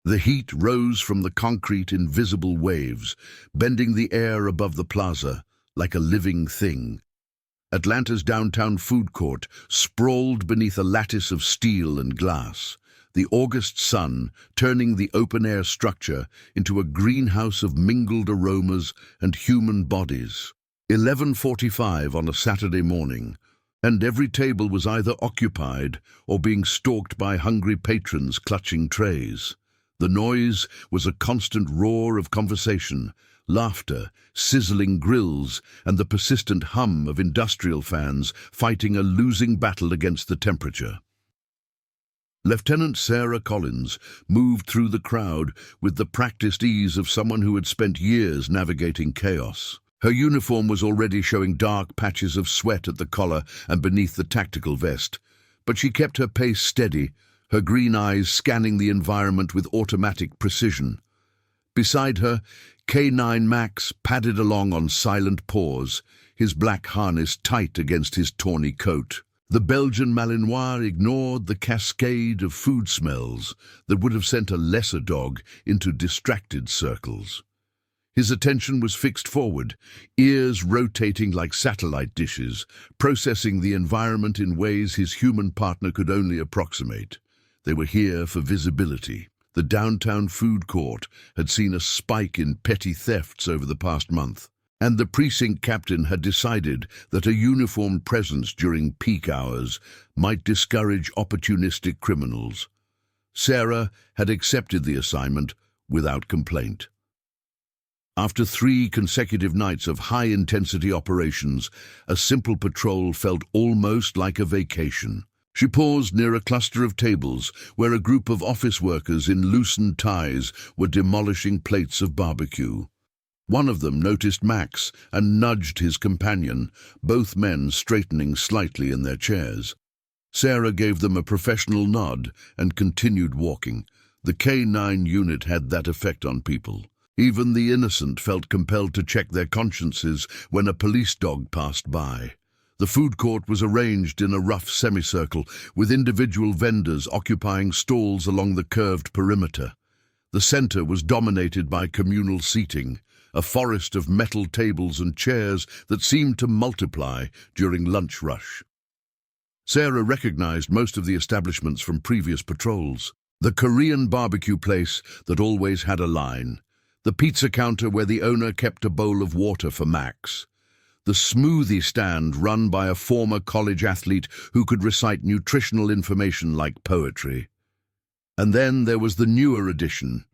The heat rose from the concrete in visible waves, bending the air above the plaza like a living thing. Atlanta's downtown food court sprawled beneath a lattice of steel and glass, the August sun turning the open-air structure into a greenhouse of mingled aromas and human bodies. 11:45 on a Saturday morning, and every table was either occupied or being stalked by hungry patrons clutching trays. The noise was a constant roar of conversation, laughter, sizzling grills, and the persistent hum of industrial fans fighting a losing battle against the temperature. Lieutenant Sarah Collins moved through the crowd with the practiced ease of someone who had spent years navigating chaos. Her uniform was already showing dark patches of sweat at the collar and beneath the tactical vest, but she kept her pace steady, her green eyes scanning the environment with automatic precision. Beside her, K-9 Max padded along on silent paws, his black harness tight against his tawny coat. The Belgian Malinois ignored the cascade of food smells that would have sent a lesser dog into distracted circles. His attention was fixed forward, ears rotating like satellite dishes, processing the environment in ways his human partner could only approximate. They were here for visibility. The downtown food court had seen a spike in petty thefts over the past month, and the precinct captain had decided that a uniformed presence during peak hours might discourage opportunistic criminals. Sarah had accepted the assignment without complaint. After 3 consecutive nights of high-intensity operations, a simple patrol felt almost like a vacation. She paused near a cluster of tables where a group of office workers in loosened ties were demolishing plates of barbecue. One of them noticed Max and nudged his companion, both men straightening slightly in their chairs. Sarah gave them a professional nod and continued walking. The K-9 unit had that effect on people. Even the innocent felt compelled to check their consciences when a police dog passed by. The food court was arranged in a rough semicircle, with individual vendors occupying stalls along the curved perimeter. The center was dominated by communal seating, a forest of metal tables and chairs that seemed to multiply during lunch rush. Sarah recognized most of the establishments from previous patrols. The Korean barbecue place that always had a line, the pizza counter where the owner kept a bowl of water for Max, the smoothie stand run by a former college athlete who could recite nutritional information like poetry. And then there was the newer addition.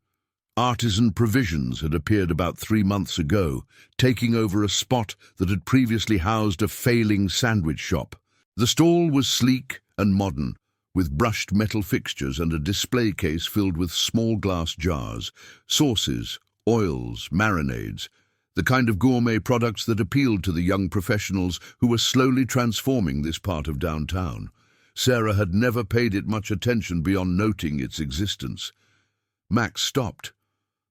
Artisan Provisions had appeared about 3 months ago, taking over a spot that had previously housed a failing sandwich shop. The stall was sleek and modern, with brushed metal fixtures and a display case filled with small glass jars, sauces, oils, marinades, the kind of gourmet products that appealed to the young professionals who were slowly transforming this part of downtown. Sarah had never paid it much attention beyond noting its existence. Max stopped.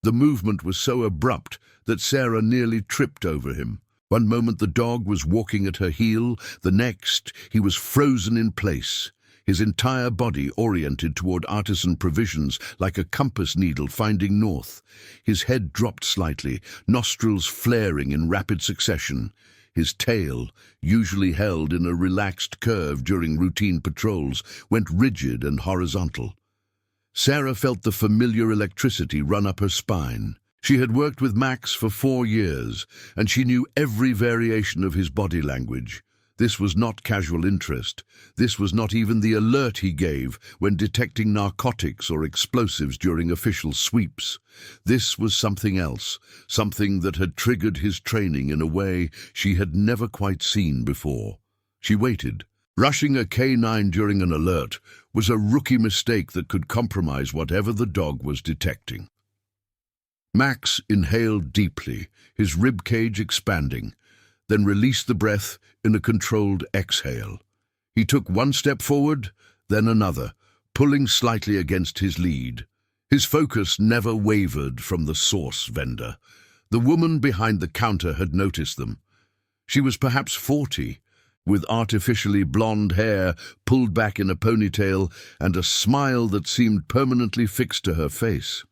The movement was so abrupt that Sarah nearly tripped over him. One moment the dog was walking at her heel, the next he was frozen in place, his entire body oriented toward Artisan Provisions like a compass needle finding north. His head dropped slightly, nostrils flaring in rapid succession. His tail, usually held in a relaxed curve during routine patrols, went rigid and horizontal. Sarah felt the familiar electricity run up her spine. She had worked with Max for 4 years, and she knew every variation of his body language. This was not casual interest. This was not even the alert he gave when detecting narcotics or explosives during official sweeps. This was something else, something that had triggered his training in a way she had never quite seen before. She waited. Rushing a K-9 during an alert was a rookie mistake that could compromise whatever the dog was detecting. Max inhaled deeply, his rib cage expanding, then released the breath in a controlled exhale. He took one step forward, then another, pulling slightly against his lead. His focus never wavered from the source vendor. The woman behind the counter had noticed them. She was perhaps 40, with artificially blonde hair pulled back in a ponytail and a smile that seemed permanently fixed to her face.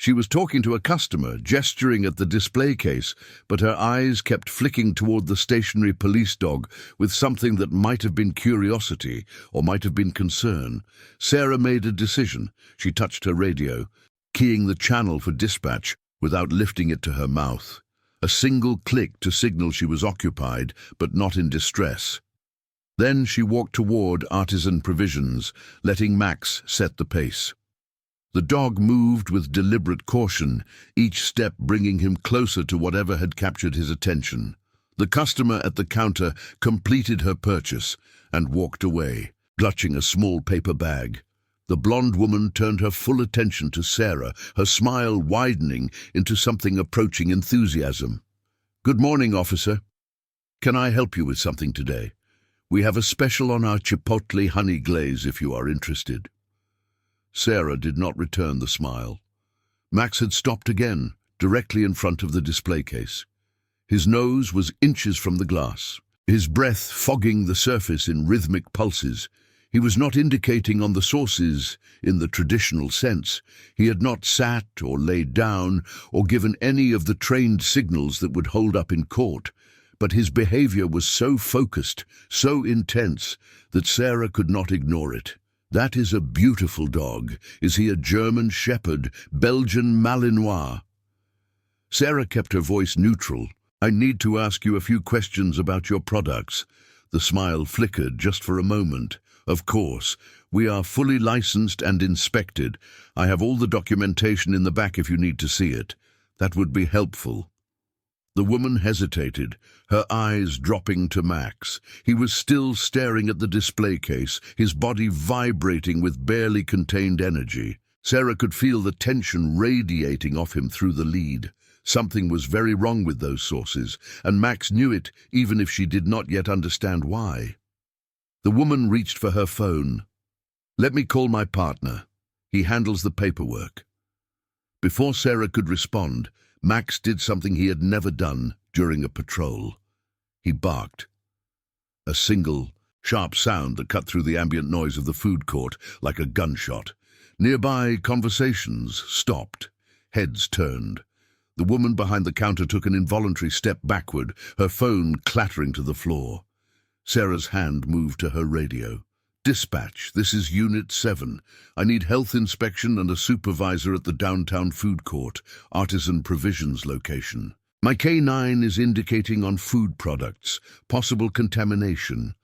She was talking to a customer, gesturing at the display case, but her eyes kept flicking toward the stationary police dog with something that might have been curiosity or might have been concern. Sarah made a decision. She touched her radio, keying the channel for dispatch without lifting it to her mouth. A single click to signal she was occupied, but not in distress. Then she walked toward Artisan Provisions, letting Max set the pace. The dog moved with deliberate caution, each step bringing him closer to whatever had captured his attention. The customer at the counter completed her purchase and walked away, clutching a small paper bag. The blonde woman turned her full attention to Sarah, her smile widening into something approaching enthusiasm. "Good morning, officer. Can I help you with something today? We have a special on our chipotle honey glaze if you are interested." Sarah did not return the smile. Max had stopped again, directly in front of the display case. His nose was inches from the glass, his breath fogging the surface in rhythmic pulses. He was not indicating on the sources in the traditional sense. He had not sat or laid down or given any of the trained signals that would hold up in court. But his behavior was so focused, so intense, that Sarah could not ignore it. "That is a beautiful dog. Is he a German Shepherd, Belgian Malinois?" Sarah kept her voice neutral. "I need to ask you a few questions about your products." The smile flickered just for a moment. "Of course. We are fully licensed and inspected. I have all the documentation in the back if you need to see it. That would be helpful." The woman hesitated, her eyes dropping to Max. He was still staring at the display case, his body vibrating with barely contained energy. Sarah could feel the tension radiating off him through the lead. Something was very wrong with those sources, and Max knew it even if she did not yet understand why. The woman reached for her phone. "Let me call my partner. He handles the paperwork." Before Sarah could respond, Max did something he had never done during a patrol. He barked. A single, sharp sound that cut through the ambient noise of the food court like a gunshot. Nearby conversations stopped. Heads turned. The woman behind the counter took an involuntary step backward, her phone clattering to the floor. Sarah's hand moved to her radio. "Dispatch, this is Unit 7. I need health inspection and a supervisor at the downtown food court, Artisan Provisions location. My K-9 is indicating on food products, possible contamination."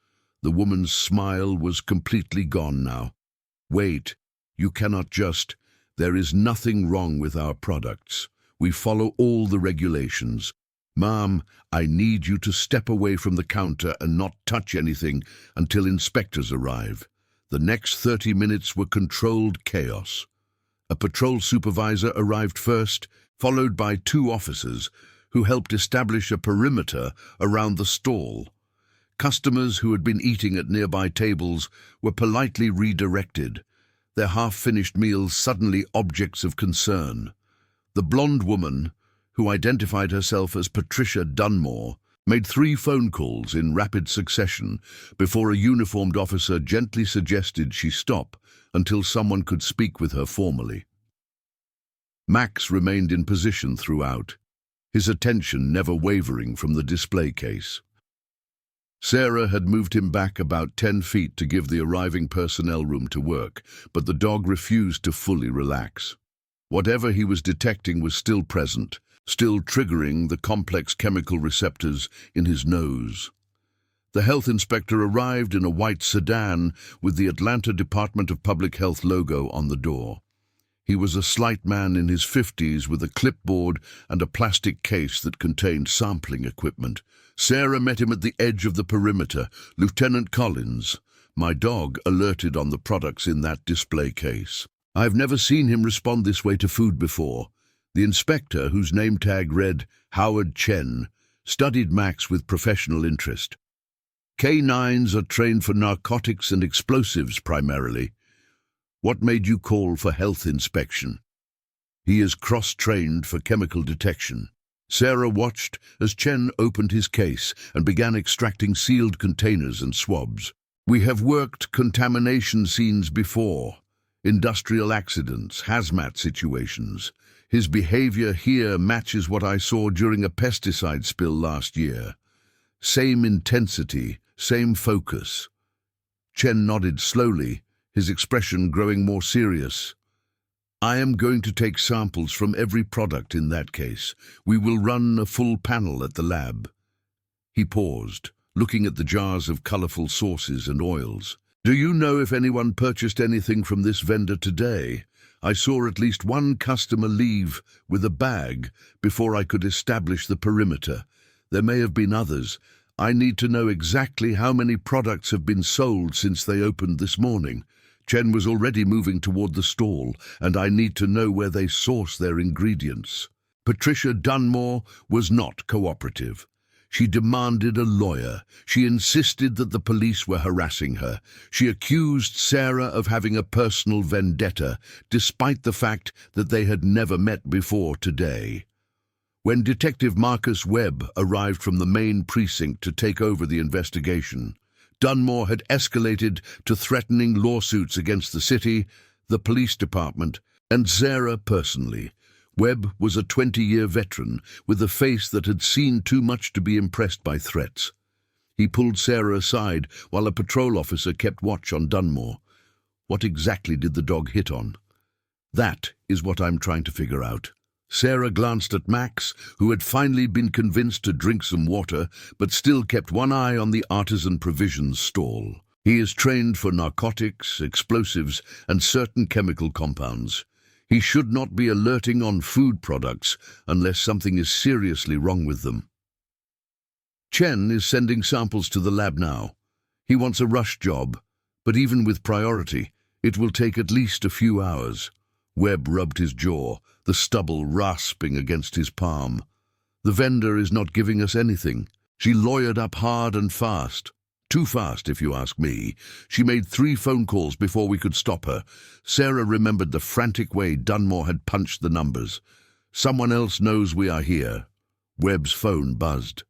The woman's smile was completely gone now. "Wait, you cannot just. There is nothing wrong with our products. We follow all the regulations. Ma'am, I need you to step away from the counter and not touch anything until inspectors arrive." The next 30 minutes were controlled chaos. A patrol supervisor arrived first, followed by 2 officers who helped establish a perimeter around the stall. Customers who had been eating at nearby tables were politely redirected, their half-finished meals suddenly objects of concern. The blonde woman, who identified herself as Patricia Dunmore, made 3 phone calls in rapid succession before a uniformed officer gently suggested she stop until someone could speak with her formally. Max remained in position throughout, his attention never wavering from the display case. Sarah had moved him back about 10 feet to give the arriving personnel room to work, but the dog refused to fully relax. Whatever he was detecting was still present, still triggering the complex chemical receptors in his nose. The health inspector arrived in a white sedan with the Atlanta Department of Public Health logo on the door. He was a slight man in his 50s with a clipboard and a plastic case that contained sampling equipment. Sarah met him at the edge of the perimeter. "Lieutenant Collins, my dog alerted on the products in that display case. I've never seen him respond this way to food before." The inspector, whose name tag read Howard Chen, studied Max with professional interest. "K-9s are trained for narcotics and explosives primarily. What made you call for health inspection?" "He is cross-trained for chemical detection." Sarah watched as Chen opened his case and began extracting sealed containers and swabs. "We have worked contamination scenes before. Industrial accidents, hazmat situations. His behavior here matches what I saw during a pesticide spill last year. Same intensity, same focus. Chen nodded slowly, his expression growing more serious. I am going to take samples from every product in that case. We will run a full panel at the lab. He paused, looking at the jars of colorful sauces and oils. Do you know if anyone purchased anything from this vendor today? I saw at least one customer leave with a bag before I could establish the perimeter. There may have been others. I need to know exactly how many products have been sold since they opened this morning. Chen was already moving toward the stall, and I need to know where they source their ingredients. Patricia Dunmore was not cooperative. She demanded a lawyer. She insisted that the police were harassing her. She accused Sarah of having a personal vendetta, despite the fact that they had never met before today. When Detective Marcus Webb arrived from the main precinct to take over the investigation, Dunmore had escalated to threatening lawsuits against the city, the police department, and Sarah personally. Webb was a 20-year veteran with a face that had seen too much to be impressed by threats. He pulled Sarah aside while a patrol officer kept watch on Dunmore. What exactly did the dog hit on? That is what I'm trying to figure out. Sarah glanced at Max, who had finally been convinced to drink some water, but still kept one eye on the artisan provisions stall. He is trained for narcotics, explosives, and certain chemical compounds. He should not be alerting on food products unless something is seriously wrong with them. Chen is sending samples to the lab now. He wants a rush job, but even with priority, it will take at least a few hours. Webb rubbed his jaw, the stubble rasping against his palm. The vendor is not giving us anything. She lawyered up hard and fast. Too fast, if you ask me. She made 3 phone calls before we could stop her. Sarah remembered the frantic way Dunmore had punched the numbers. Someone else knows we are here. Webb's phone buzzed.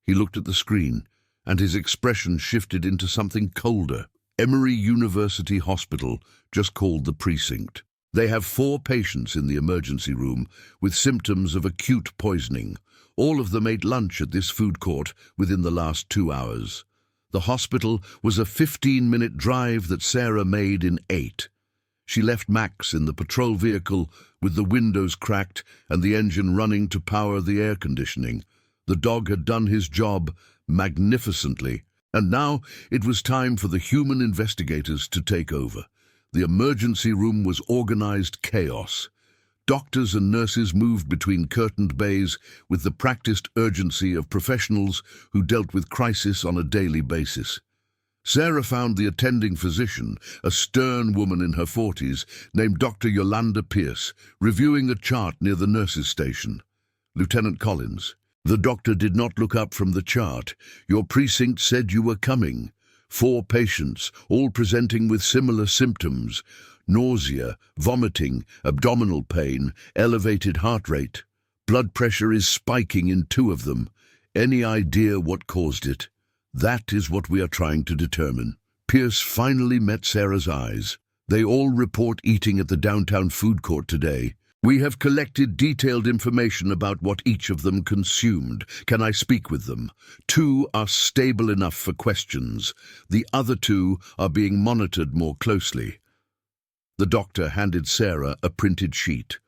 He looked at the screen, and his expression shifted into something colder. Emory University Hospital just called the precinct. They have 4 patients in the emergency room with symptoms of acute poisoning. All of them ate lunch at this food court within the last 2 hours. The hospital was a 15-minute drive that Sarah made in 8. She left Max in the patrol vehicle with the windows cracked and the engine running to power the air conditioning. The dog had done his job magnificently, and now it was time for the human investigators to take over. The emergency room was organized chaos. Doctors and nurses moved between curtained bays with the practiced urgency of professionals who dealt with crisis on a daily basis. Sarah found the attending physician, a stern woman in her 40s, named Dr. Yolanda Pierce, reviewing a chart near the nurses' station. Lieutenant Collins, the doctor did not look up from the chart. Your precinct said you were coming. 4 patients, all presenting with similar symptoms. Nausea, vomiting, abdominal pain, elevated heart rate. Blood pressure is spiking in 2 of them. Any idea what caused it? That is what we are trying to determine. Pierce finally met Sarah's eyes. They all report eating at the downtown food court today. We have collected detailed information about what each of them consumed. Can I speak with them? 2 are stable enough for questions. The other 2 are being monitored more closely. The doctor handed Sarah a printed sheet.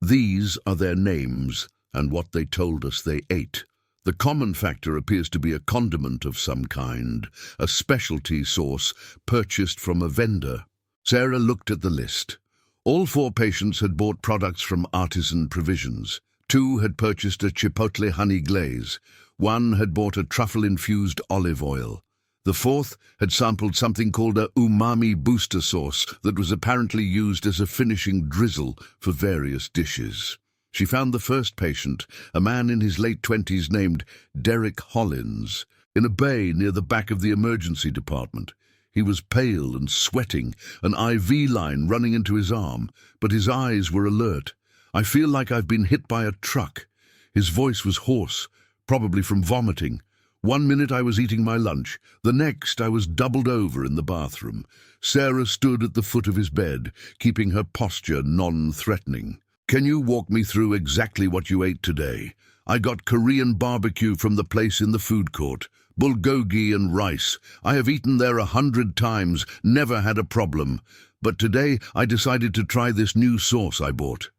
These are their names and what they told us they ate. The common factor appears to be a condiment of some kind, a specialty sauce purchased from a vendor. Sarah looked at the list. All 4 patients had bought products from Artisan Provisions. 2 had purchased a chipotle honey glaze. 1 had bought a truffle-infused olive oil. The 4th had sampled something called a umami booster sauce that was apparently used as a finishing drizzle for various dishes. She found the first patient, a man in his late 20s named Derek Hollins, in a bay near the back of the emergency department. He was pale and sweating, an IV line running into his arm, but his eyes were alert. I feel like I've been hit by a truck. His voice was hoarse, probably from vomiting. One minute I was eating my lunch, the next I was doubled over in the bathroom. Sarah stood at the foot of his bed, keeping her posture non-threatening. "Can you walk me through exactly what you ate today?" "I got Korean barbecue from the place in the food court. Bulgogi and rice. I have eaten there 100 times, never had a problem. But today I decided to try this new sauce I bought."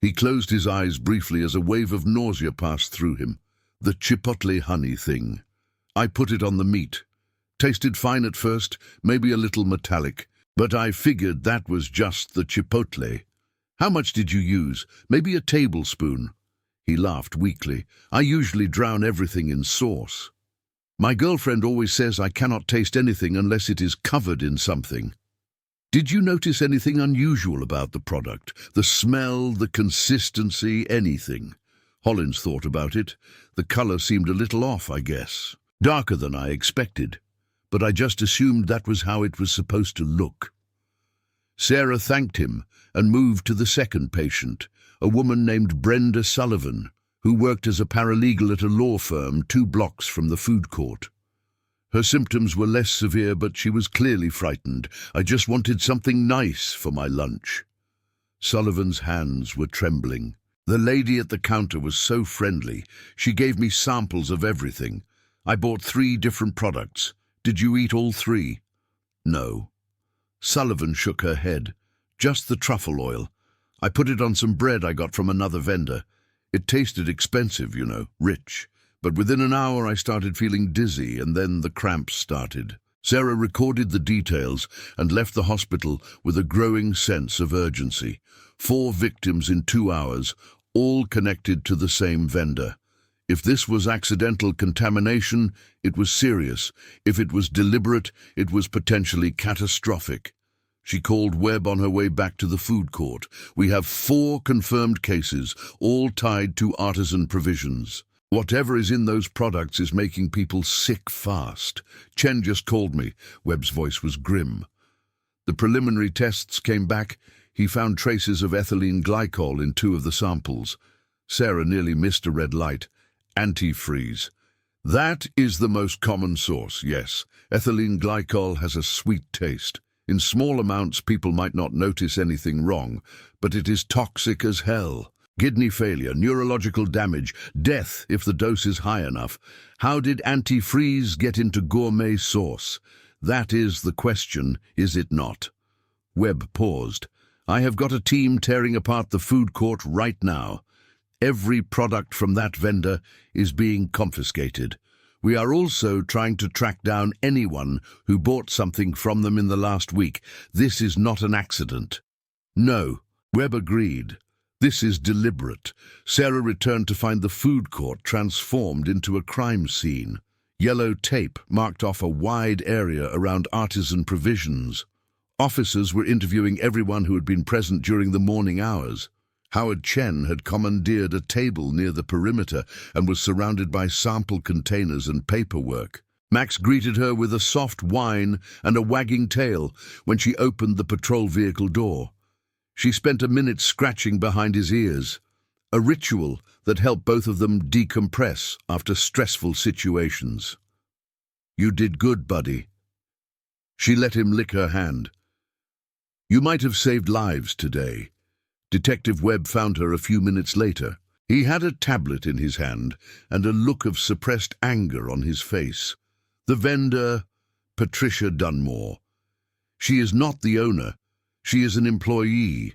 He closed his eyes briefly as a wave of nausea passed through him. "The chipotle honey thing. I put it on the meat. Tasted fine at first, maybe a little metallic, but I figured that was just the chipotle." "How much did you use? Maybe a tablespoon?" He laughed weakly. "I usually drown everything in sauce. My girlfriend always says I cannot taste anything unless it is covered in something." "Did you notice anything unusual about the product? The smell, the consistency, anything?" Hollins thought about it. "The color seemed a little off, I guess. Darker than I expected. But I just assumed that was how it was supposed to look." Sarah thanked him and moved to the second patient, a woman named Brenda Sullivan, who worked as a paralegal at a law firm 2 blocks from the food court. Her symptoms were less severe, but she was clearly frightened. "I just wanted something nice for my lunch." Sullivan's hands were trembling. "The lady at the counter was so friendly. She gave me samples of everything. I bought 3 different products. Did you eat all 3? "No." Sullivan shook her head. "Just the truffle oil. I put it on some bread I got from another vendor. It tasted expensive, you know, rich. But within an hour I started feeling dizzy, and then the cramps started." Sarah recorded the details and left the hospital with a growing sense of urgency. 4 victims in 2 hours, all connected to the same vendor. If this was accidental contamination, it was serious. If it was deliberate, it was potentially catastrophic. She called Webb on her way back to the food court. "We have 4 confirmed cases, all tied to artisan provisions. Whatever is in those products is making people sick fast. Chen just called me." Webb's voice was grim. "The preliminary tests came back. He found traces of ethylene glycol in 2 of the samples." Sarah nearly missed a red light. "Antifreeze. That is the most common source, yes. Ethylene glycol has a sweet taste. In small amounts, people might not notice anything wrong, but it is toxic as hell. Kidney failure, neurological damage, death if the dose is high enough. How did antifreeze get into gourmet sauce? That is the question, is it not?" Webb paused. "I have got a team tearing apart the food court right now. Every product from that vendor is being confiscated. We are also trying to track down anyone who bought something from them in the last week. This is not an accident." "No," Webb agreed. "This is deliberate." Sarah returned to find the food court transformed into a crime scene. Yellow tape marked off a wide area around artisan provisions. Officers were interviewing everyone who had been present during the morning hours. Howard Chen had commandeered a table near the perimeter and was surrounded by sample containers and paperwork. Max greeted her with a soft whine and a wagging tail when she opened the patrol vehicle door. She spent a minute scratching behind his ears, a ritual that helped both of them decompress after stressful situations. "You did good, buddy." She let him lick her hand. "You might have saved lives today." Detective Webb found her a few minutes later. He had a tablet in his hand and a look of suppressed anger on his face. "The vendor, Patricia Dunmore. She is not the owner. She is an employee.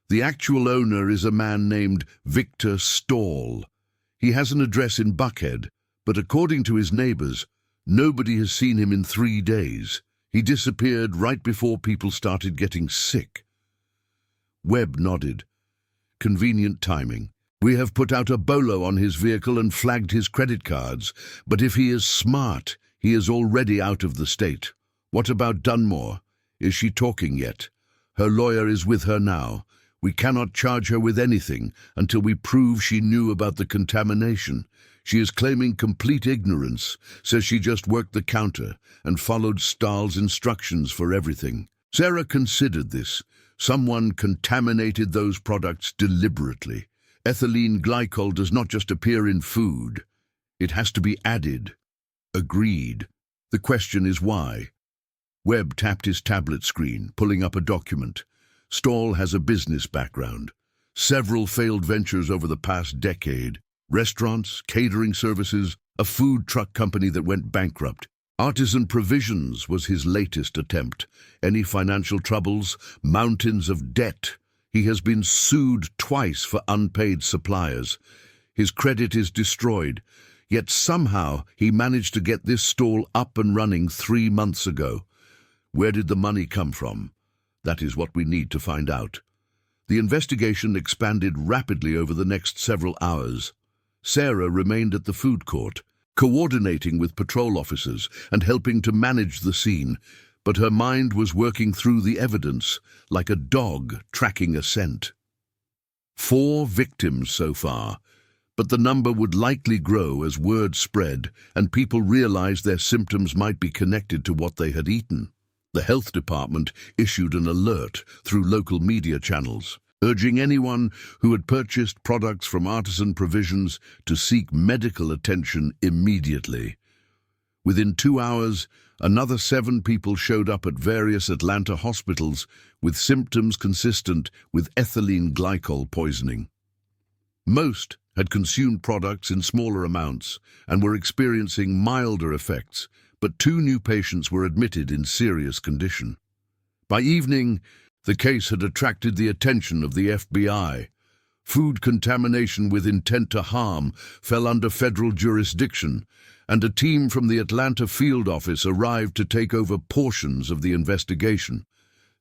The actual owner is a man named Victor Stahl. He has an address in Buckhead, but according to his neighbors, nobody has seen him in 3 days. He disappeared right before people started getting sick." Webb nodded. "Convenient timing. We have put out a bolo on his vehicle and flagged his credit cards, but if he is smart, he is already out of the state. What about Dunmore? Is she talking yet? Her lawyer is with her now. We cannot charge her with anything until we prove she knew about the contamination. She is claiming complete ignorance, says she just worked the counter and followed Stahl's instructions for everything." Sarah considered this. Someone contaminated those products deliberately. Ethylene glycol does not just appear in food. It has to be added. Agreed. The question is why? Webb tapped his tablet screen, pulling up a document. Stahl has a business background. Several failed ventures over the past decade. Restaurants, catering services, a food truck company that went bankrupt. Artisan Provisions was his latest attempt. Any financial troubles? Mountains of debt. He has been sued twice for unpaid suppliers. His credit is destroyed. Yet somehow he managed to get this stall up and running 3 months ago. Where did the money come from? That is what we need to find out. The investigation expanded rapidly over the next several hours. Sarah remained at the food court, coordinating with patrol officers and helping to manage the scene, but her mind was working through the evidence like a dog tracking a scent. 4 victims so far, but the number would likely grow as word spread and people realized their symptoms might be connected to what they had eaten. The health department issued an alert through local media channels, urging anyone who had purchased products from Artisan Provisions to seek medical attention immediately. Within 2 hours, another 7 people showed up at various Atlanta hospitals with symptoms consistent with ethylene glycol poisoning. Most had consumed products in smaller amounts and were experiencing milder effects, but 2 new patients were admitted in serious condition. By evening, the case had attracted the attention of the FBI. Food contamination with intent to harm fell under federal jurisdiction, and a team from the Atlanta field office arrived to take over portions of the investigation.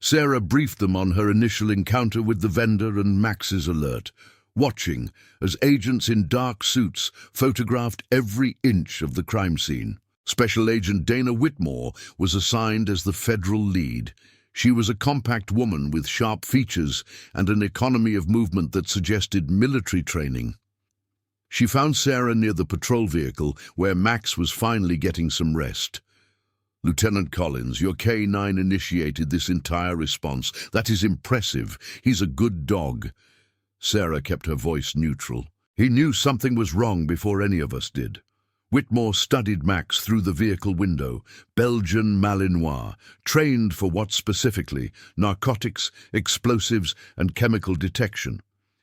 Sarah briefed them on her initial encounter with the vendor and Max's alert, watching as agents in dark suits photographed every inch of the crime scene. Special Agent Dana Whitmore was assigned as the federal lead. She was a compact woman with sharp features and an economy of movement that suggested military training. She found Sarah near the patrol vehicle where Max was finally getting some rest. "Lieutenant Collins, your K-9 initiated this entire response. That is impressive. He's a good dog." Sarah kept her voice neutral. "He knew something was wrong before any of us did." Whitmore studied Max through the vehicle window. Belgian Malinois, trained for what specifically? Narcotics, explosives, and chemical detection.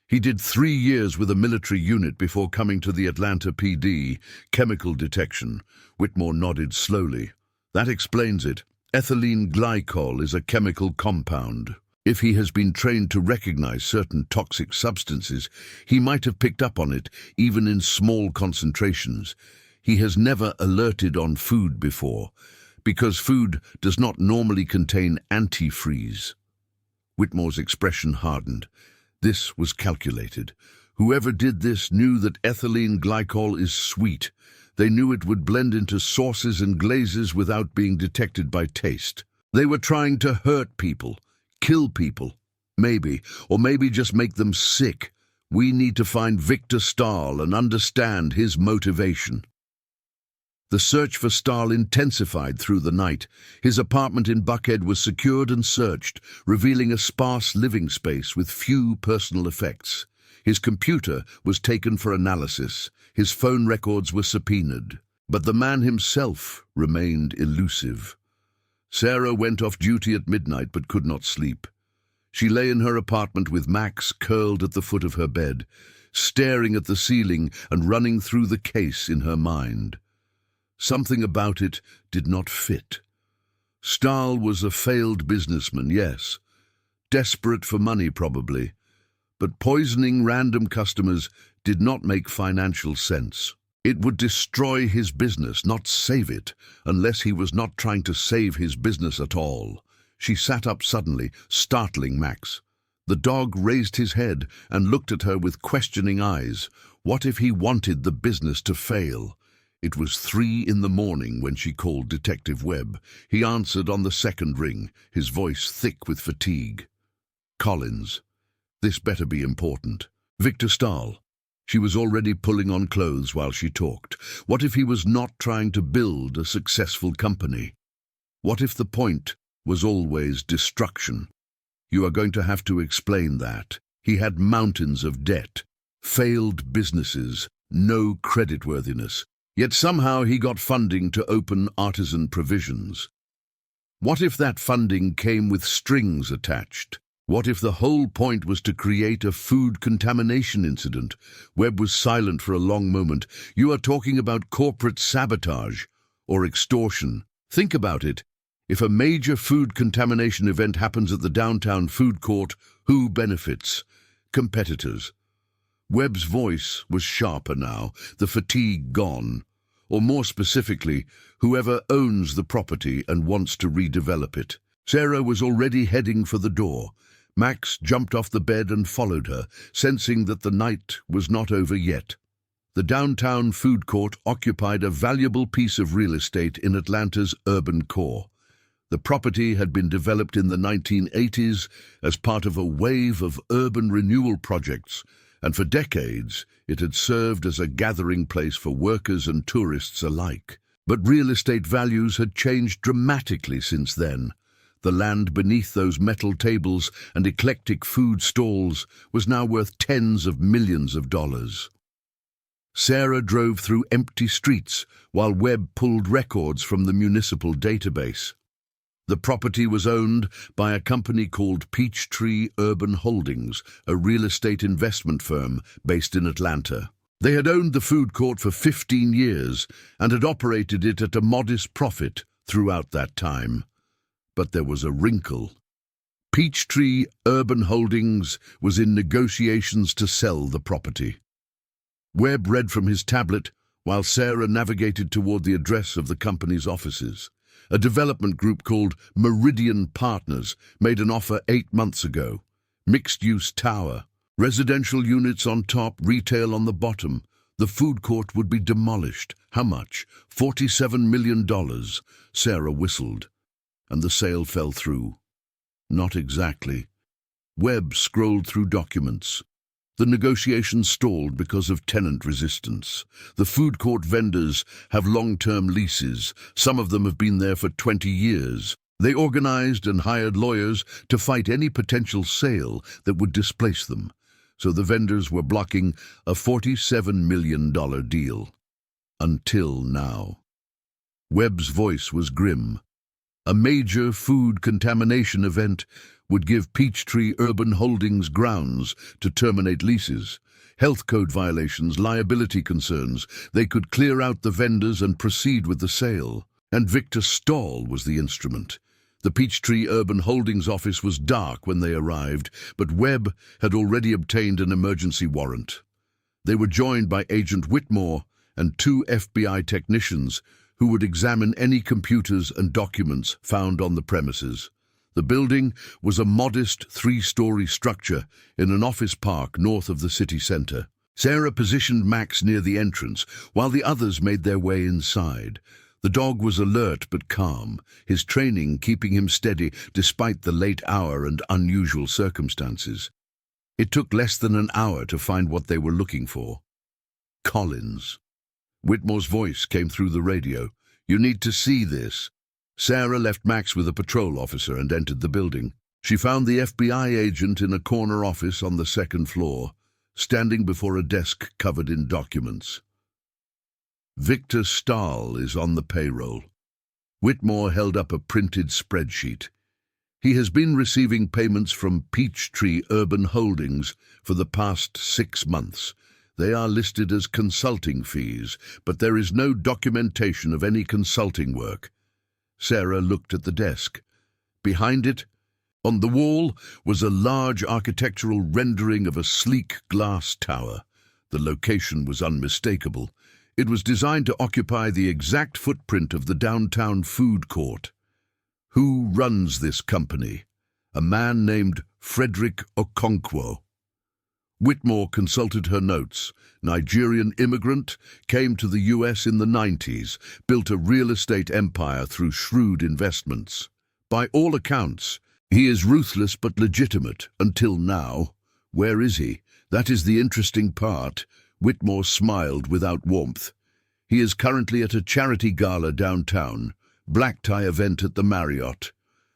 He did 3 years with a military unit before coming to the Atlanta PD, chemical detection. Whitmore nodded slowly. "That explains it. Ethylene glycol is a chemical compound. If he has been trained to recognize certain toxic substances, he might have picked up on it, even in small concentrations. He has never alerted on food before, because food does not normally contain antifreeze." Whitmore's expression hardened. This was calculated. Whoever did this knew that ethylene glycol is sweet. They knew it would blend into sauces and glazes without being detected by taste. They were trying to hurt people, kill people, maybe, or maybe just make them sick. We need to find Victor Stahl and understand his motivation. The search for Stahl intensified through the night. His apartment in Buckhead was secured and searched, revealing a sparse living space with few personal effects. His computer was taken for analysis. His phone records were subpoenaed. But the man himself remained elusive. Sarah went off duty at midnight but could not sleep. She lay in her apartment with Max curled at the foot of her bed, staring at the ceiling and running through the case in her mind. Something about it did not fit. Stahl was a failed businessman, yes. Desperate for money, probably. But poisoning random customers did not make financial sense. It would destroy his business, not save it, unless he was not trying to save his business at all. She sat up suddenly, startling Max. The dog raised his head and looked at her with questioning eyes. What if he wanted the business to fail? It was 3 in the morning when she called Detective Webb. He answered on the second ring, his voice thick with fatigue. "Collins, this better be important. Victor Stahl." She was already pulling on clothes while she talked. What if he was not trying to build a successful company? What if the point was always destruction? "You are going to have to explain that. He had mountains of debt, failed businesses, no creditworthiness. Yet somehow he got funding to open artisan provisions. What if that funding came with strings attached? What if the whole point was to create a food contamination incident? Webb was silent for a long moment. You are talking about corporate sabotage or extortion. Think about it. If a major food contamination event happens at the downtown food court, who benefits? Competitors. Webb's voice was sharper now, the fatigue gone. Or more specifically, whoever owns the property and wants to redevelop it. Sarah was already heading for the door. Max jumped off the bed and followed her, sensing that the night was not over yet. The downtown food court occupied a valuable piece of real estate in Atlanta's urban core. The property had been developed in the 1980s as part of a wave of urban renewal projects, and for decades it had served as a gathering place for workers and tourists alike. But real estate values had changed dramatically since then. The land beneath those metal tables and eclectic food stalls was now worth tens of millions of dollars. Sarah drove through empty streets while Webb pulled records from the municipal database. The property was owned by a company called Peachtree Urban Holdings, a real estate investment firm based in Atlanta. They had owned the food court for 15 years and had operated it at a modest profit throughout that time. But there was a wrinkle. Peachtree Urban Holdings was in negotiations to sell the property. Webb read from his tablet while Sarah navigated toward the address of the company's offices. A development group called Meridian Partners made an offer 8 months ago. Mixed-use tower, residential units on top, retail on the bottom. The food court would be demolished. How much? $47 million. Sarah whistled. And the sale fell through. Not exactly. Webb scrolled through documents. The negotiations stalled because of tenant resistance. The food court vendors have long-term leases. Some of them have been there for 20 years. They organized and hired lawyers to fight any potential sale that would displace them. So the vendors were blocking a $47 million deal. Until now. Webb's voice was grim. A major food contamination event would give Peachtree Urban Holdings grounds to terminate leases. Health code violations, liability concerns. They could clear out the vendors and proceed with the sale. And Victor Stahl was the instrument. The Peachtree Urban Holdings office was dark when they arrived, but Webb had already obtained an emergency warrant. They were joined by Agent Whitmore and 2 FBI technicians who would examine any computers and documents found on the premises. The building was a modest 3-story structure in an office park north of the city center. Sarah positioned Max near the entrance, while the others made their way inside. The dog was alert but calm, his training keeping him steady despite the late hour and unusual circumstances. It took less than an hour to find what they were looking for. Collins. Whitmore's voice came through the radio. "You need to see this." Sarah left Max with a patrol officer and entered the building. She found the FBI agent in a corner office on the 2nd floor, standing before a desk covered in documents. "Victor Stahl is on the payroll." Whitmore held up a printed spreadsheet. "He has been receiving payments from Peachtree Urban Holdings for the past 6 months. They are listed as consulting fees, but there is no documentation of any consulting work." Sarah looked at the desk. Behind it, on the wall, was a large architectural rendering of a sleek glass tower. The location was unmistakable. It was designed to occupy the exact footprint of the downtown food court. Who runs this company? A man named Frederick Okonkwo. Whitmore consulted her notes. Nigerian immigrant, came to the US in the 90s, built a real estate empire through shrewd investments. By all accounts, he is ruthless but legitimate, until now. Where is he? That is the interesting part. Whitmore smiled without warmth. He is currently at a charity gala downtown, black tie event at the Marriott.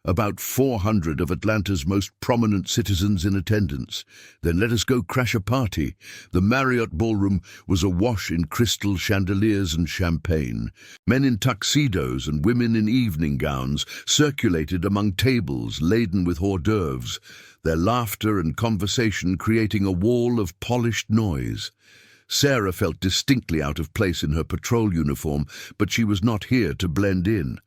About 400 of Atlanta's most prominent citizens in attendance. Then let us go crash a party. The Marriott ballroom was awash in crystal chandeliers and champagne. Men in tuxedos and women in evening gowns circulated among tables laden with hors d'oeuvres, their laughter and conversation creating a wall of polished noise. Sarah felt distinctly out of place in her patrol uniform, but she was not here to blend in.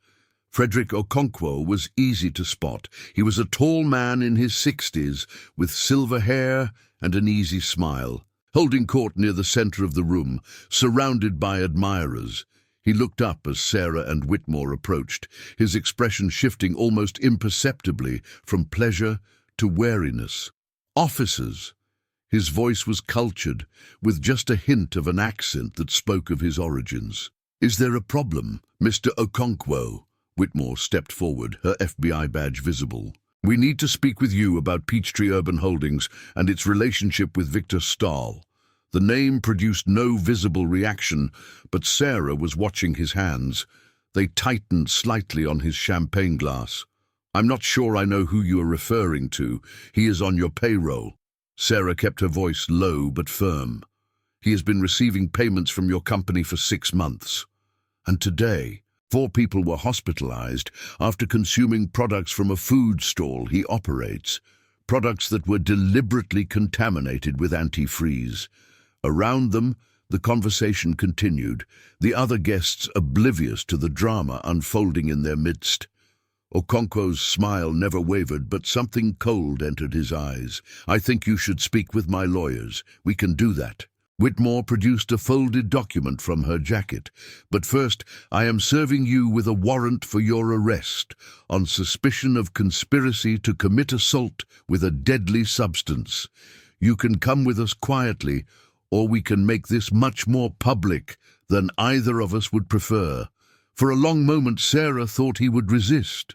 Frederick Okonkwo was easy to spot. He was a tall man in his 60s, with silver hair and an easy smile, holding court near the center of the room, surrounded by admirers. He looked up as Sarah and Whitmore approached, his expression shifting almost imperceptibly from pleasure to wariness. Officers. His voice was cultured, with just a hint of an accent that spoke of his origins. "Is there a problem, Mr. Okonkwo?" Whitmore stepped forward, her FBI badge visible. "We need to speak with you about Peachtree Urban Holdings and its relationship with Victor Stahl." The name produced no visible reaction, but Sarah was watching his hands. They tightened slightly on his champagne glass. "I'm not sure I know who you are referring to. He is on your payroll." Sarah kept her voice low but firm. "He has been receiving payments from your company for 6 months. And today, 4 people were hospitalized after consuming products from a food stall he operates, products that were deliberately contaminated with antifreeze." Around them, the conversation continued, the other guests oblivious to the drama unfolding in their midst. Okonkwo's smile never wavered, but something cold entered his eyes. "I think you should speak with my lawyers. We can do that." Whitmore produced a folded document from her jacket. "But first, I am serving you with a warrant for your arrest on suspicion of conspiracy to commit assault with a deadly substance. You can come with us quietly, or we can make this much more public than either of us would prefer." For a long moment, Sarah thought he would resist.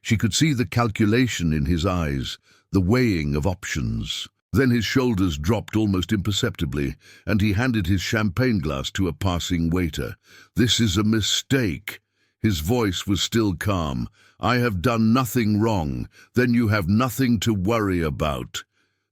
She could see the calculation in his eyes, the weighing of options. Then his shoulders dropped almost imperceptibly, and he handed his champagne glass to a passing waiter. "This is a mistake." His voice was still calm. "I have done nothing wrong. Then you have nothing to worry about."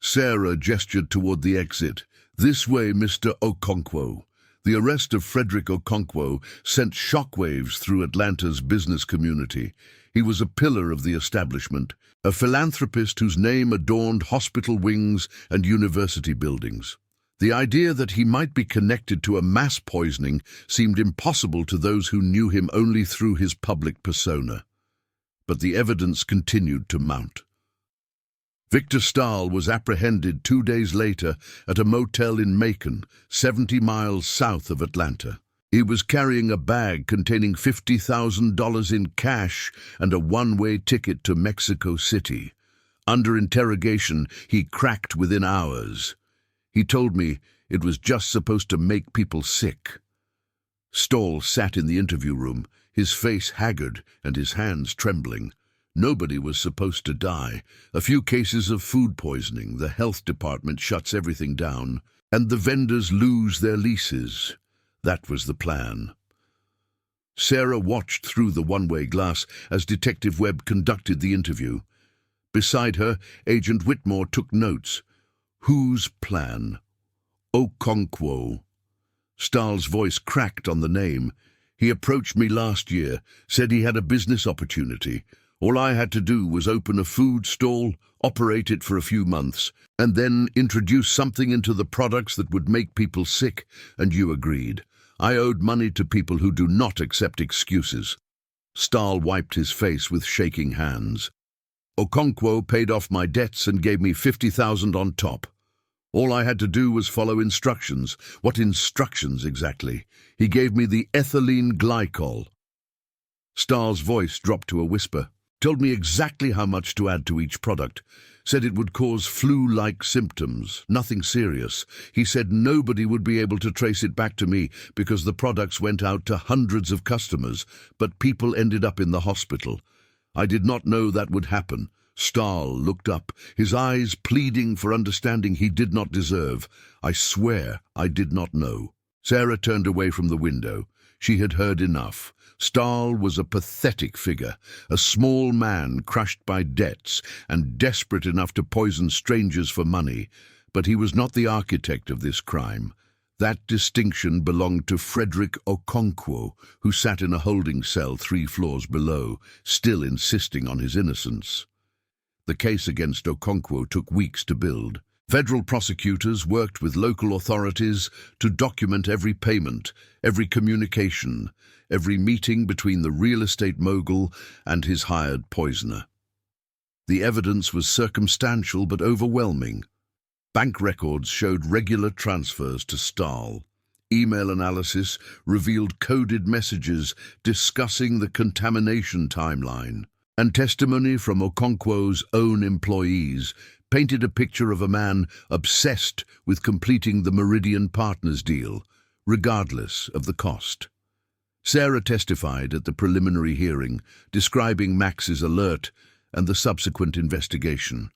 Sarah gestured toward the exit. "This way, Mr. Okonkwo." The arrest of Frederick Okonkwo sent shockwaves through Atlanta's business community. He was a pillar of the establishment, a philanthropist whose name adorned hospital wings and university buildings. The idea that he might be connected to a mass poisoning seemed impossible to those who knew him only through his public persona. But the evidence continued to mount. Victor Stahl was apprehended 2 days later at a motel in Macon, 70 miles south of Atlanta. He was carrying a bag containing $50,000 in cash and a one-way ticket to Mexico City. Under interrogation, he cracked within hours. He told me it was just supposed to make people sick. Stahl sat in the interview room, his face haggard and his hands trembling. Nobody was supposed to die. A few cases of food poisoning, the health department shuts everything down, and the vendors lose their leases. That was the plan. Sarah watched through the one-way glass as Detective Webb conducted the interview. Beside her, Agent Whitmore took notes. Whose plan? Okonkwo. Stahl's voice cracked on the name. He approached me last year, said he had a business opportunity. All I had to do was open a food stall, operate it for a few months, and then introduce something into the products that would make people sick, and you agreed. I owed money to people who do not accept excuses. Stahl wiped his face with shaking hands. Okonkwo paid off my debts and gave me $50,000 on top. All I had to do was follow instructions. What instructions exactly? He gave me the ethylene glycol. Stahl's voice dropped to a whisper. Told me exactly how much to add to each product. Said it would cause flu-like symptoms, nothing serious. He said nobody would be able to trace it back to me because the products went out to hundreds of customers, but people ended up in the hospital. I did not know that would happen. Stahl looked up, his eyes pleading for understanding he did not deserve. I swear I did not know. Sarah turned away from the window. She had heard enough. Stahl was a pathetic figure, a small man crushed by debts and desperate enough to poison strangers for money. But he was not the architect of this crime. That distinction belonged to Frederick Okonkwo, who sat in a holding cell 3 floors below, still insisting on his innocence. The case against Okonkwo took weeks to build. Federal prosecutors worked with local authorities to document every payment, every communication, every meeting between the real estate mogul and his hired poisoner. The evidence was circumstantial but overwhelming. Bank records showed regular transfers to Stahl. Email analysis revealed coded messages discussing the contamination timeline. And testimony from Okonkwo's own employees painted a picture of a man obsessed with completing the Meridian Partners deal, regardless of the cost. Sarah testified at the preliminary hearing, describing Max's alert and the subsequent investigation.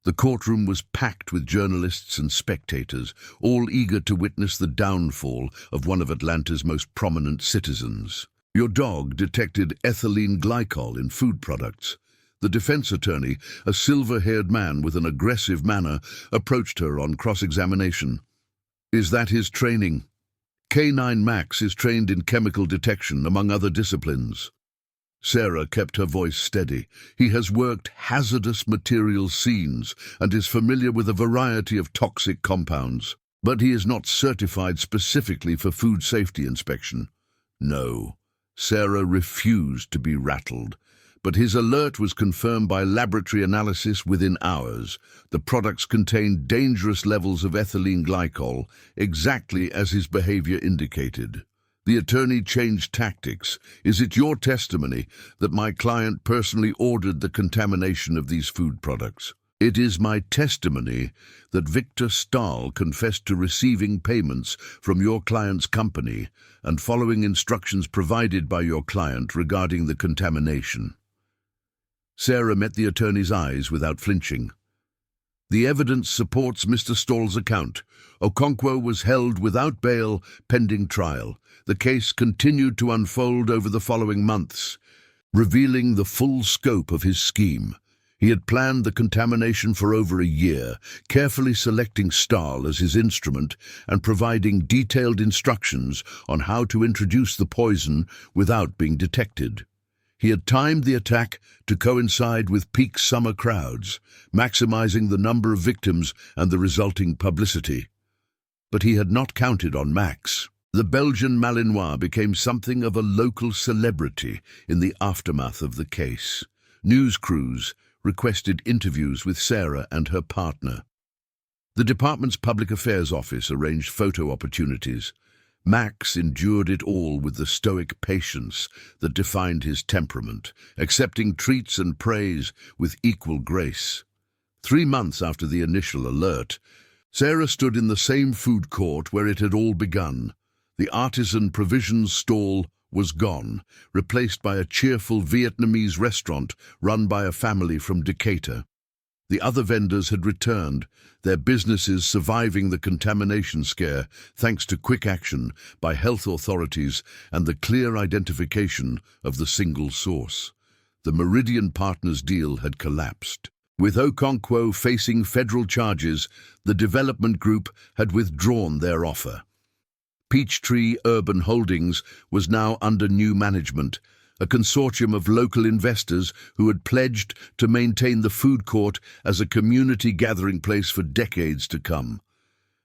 The courtroom was packed with journalists and spectators, all eager to witness the downfall of one of Atlanta's most prominent citizens. Your dog detected ethylene glycol in food products. The defense attorney, a silver-haired man with an aggressive manner, approached her on cross-examination. Is that his training? K-9 Max is trained in chemical detection, among other disciplines. Sarah kept her voice steady. He has worked hazardous materials scenes and is familiar with a variety of toxic compounds, but he is not certified specifically for food safety inspection. No, Sarah refused to be rattled. But his alert was confirmed by laboratory analysis within hours. The products contained dangerous levels of ethylene glycol, exactly as his behavior indicated. The attorney changed tactics. Is it your testimony that my client personally ordered the contamination of these food products? It is my testimony that Victor Stahl confessed to receiving payments from your client's company and following instructions provided by your client regarding the contamination. Sarah met the attorney's eyes without flinching. The evidence supports Mr. Stahl's account. Okonkwo was held without bail pending trial. The case continued to unfold over the following months, revealing the full scope of his scheme. He had planned the contamination for over a year, carefully selecting Stahl as his instrument and providing detailed instructions on how to introduce the poison without being detected. He had timed the attack to coincide with peak summer crowds, maximizing the number of victims and the resulting publicity. But he had not counted on Max. The Belgian Malinois became something of a local celebrity in the aftermath of the case. News crews requested interviews with Sarah and her partner. The department's public affairs office arranged photo opportunities. Max endured it all with the stoic patience that defined his temperament, accepting treats and praise with equal grace. 3 months after the initial alert, Sarah stood in the same food court where it had all begun. The artisan provisions stall was gone, replaced by a cheerful Vietnamese restaurant run by a family from Decatur. The other vendors had returned, their businesses surviving the contamination scare thanks to quick action by health authorities and the clear identification of the single source. The Meridian Partners deal had collapsed. With Okonkwo facing federal charges, the development group had withdrawn their offer. Peachtree Urban Holdings was now under new management, a consortium of local investors who had pledged to maintain the food court as a community gathering place for decades to come.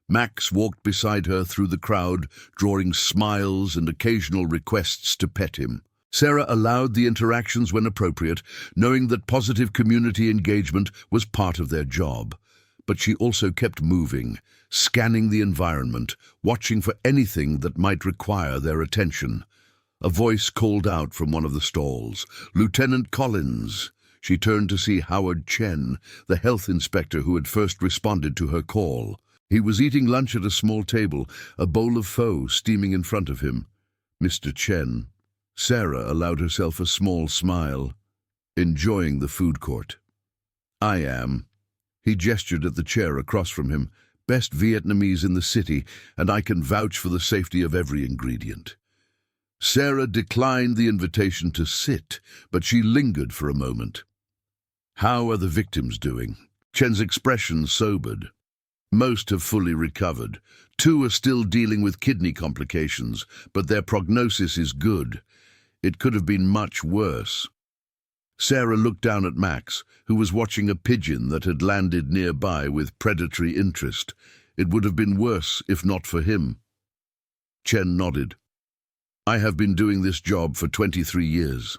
Max walked beside her through the crowd, drawing smiles and occasional requests to pet him. Sarah allowed the interactions when appropriate, knowing that positive community engagement was part of their job. But she also kept moving, scanning the environment, watching for anything that might require their attention. A voice called out from one of the stalls, "Lieutenant Collins." She turned to see Howard Chen, the health inspector who had first responded to her call. He was eating lunch at a small table, a bowl of pho steaming in front of him. "Mr. Chen." Sarah allowed herself a small smile. "Enjoying the food court?" "I am." He gestured at the chair across from him. "Best Vietnamese in the city, and I can vouch for the safety of every ingredient." Sarah declined the invitation to sit, but she lingered for a moment. "How are the victims doing?" Chen's expression sobered. "Most have fully recovered. 2 are still dealing with kidney complications, but their prognosis is good. It could have been much worse." Sarah looked down at Max, who was watching a pigeon that had landed nearby with predatory interest. It would have been worse if not for him. Chen nodded. "I have been doing this job for 23 years.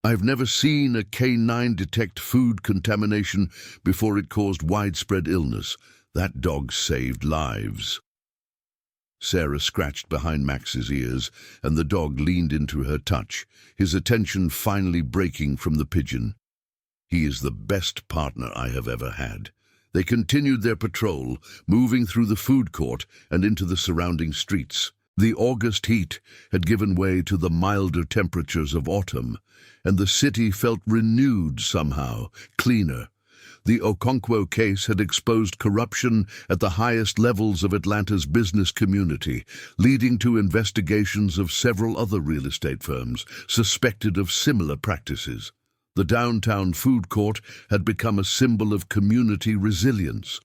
I've never seen a K-9 detect food contamination before it caused widespread illness. That dog saved lives." Sarah scratched behind Max's ears, and the dog leaned into her touch, his attention finally breaking from the pigeon. "He is the best partner I have ever had." They continued their patrol, moving through the food court and into the surrounding streets. The August heat had given way to the milder temperatures of autumn, and the city felt renewed somehow, cleaner. The Okonkwo case had exposed corruption at the highest levels of Atlanta's business community, leading to investigations of several other real estate firms suspected of similar practices. The downtown food court had become a symbol of community resilience,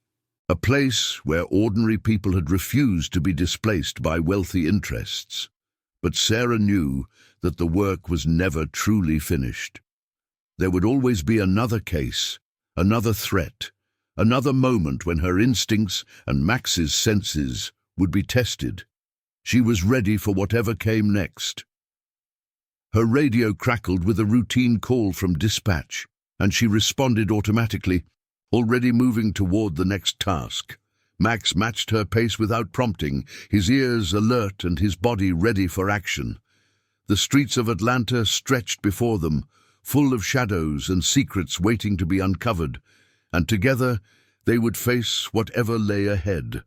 a place where ordinary people had refused to be displaced by wealthy interests. But Sarah knew that the work was never truly finished. There would always be another case, another threat, another moment when her instincts and Max's senses would be tested. She was ready for whatever came next. Her radio crackled with a routine call from dispatch, and she responded automatically, already moving toward the next task. Max matched her pace without prompting, his ears alert and his body ready for action. The streets of Atlanta stretched before them, full of shadows and secrets waiting to be uncovered, and together they would face whatever lay ahead.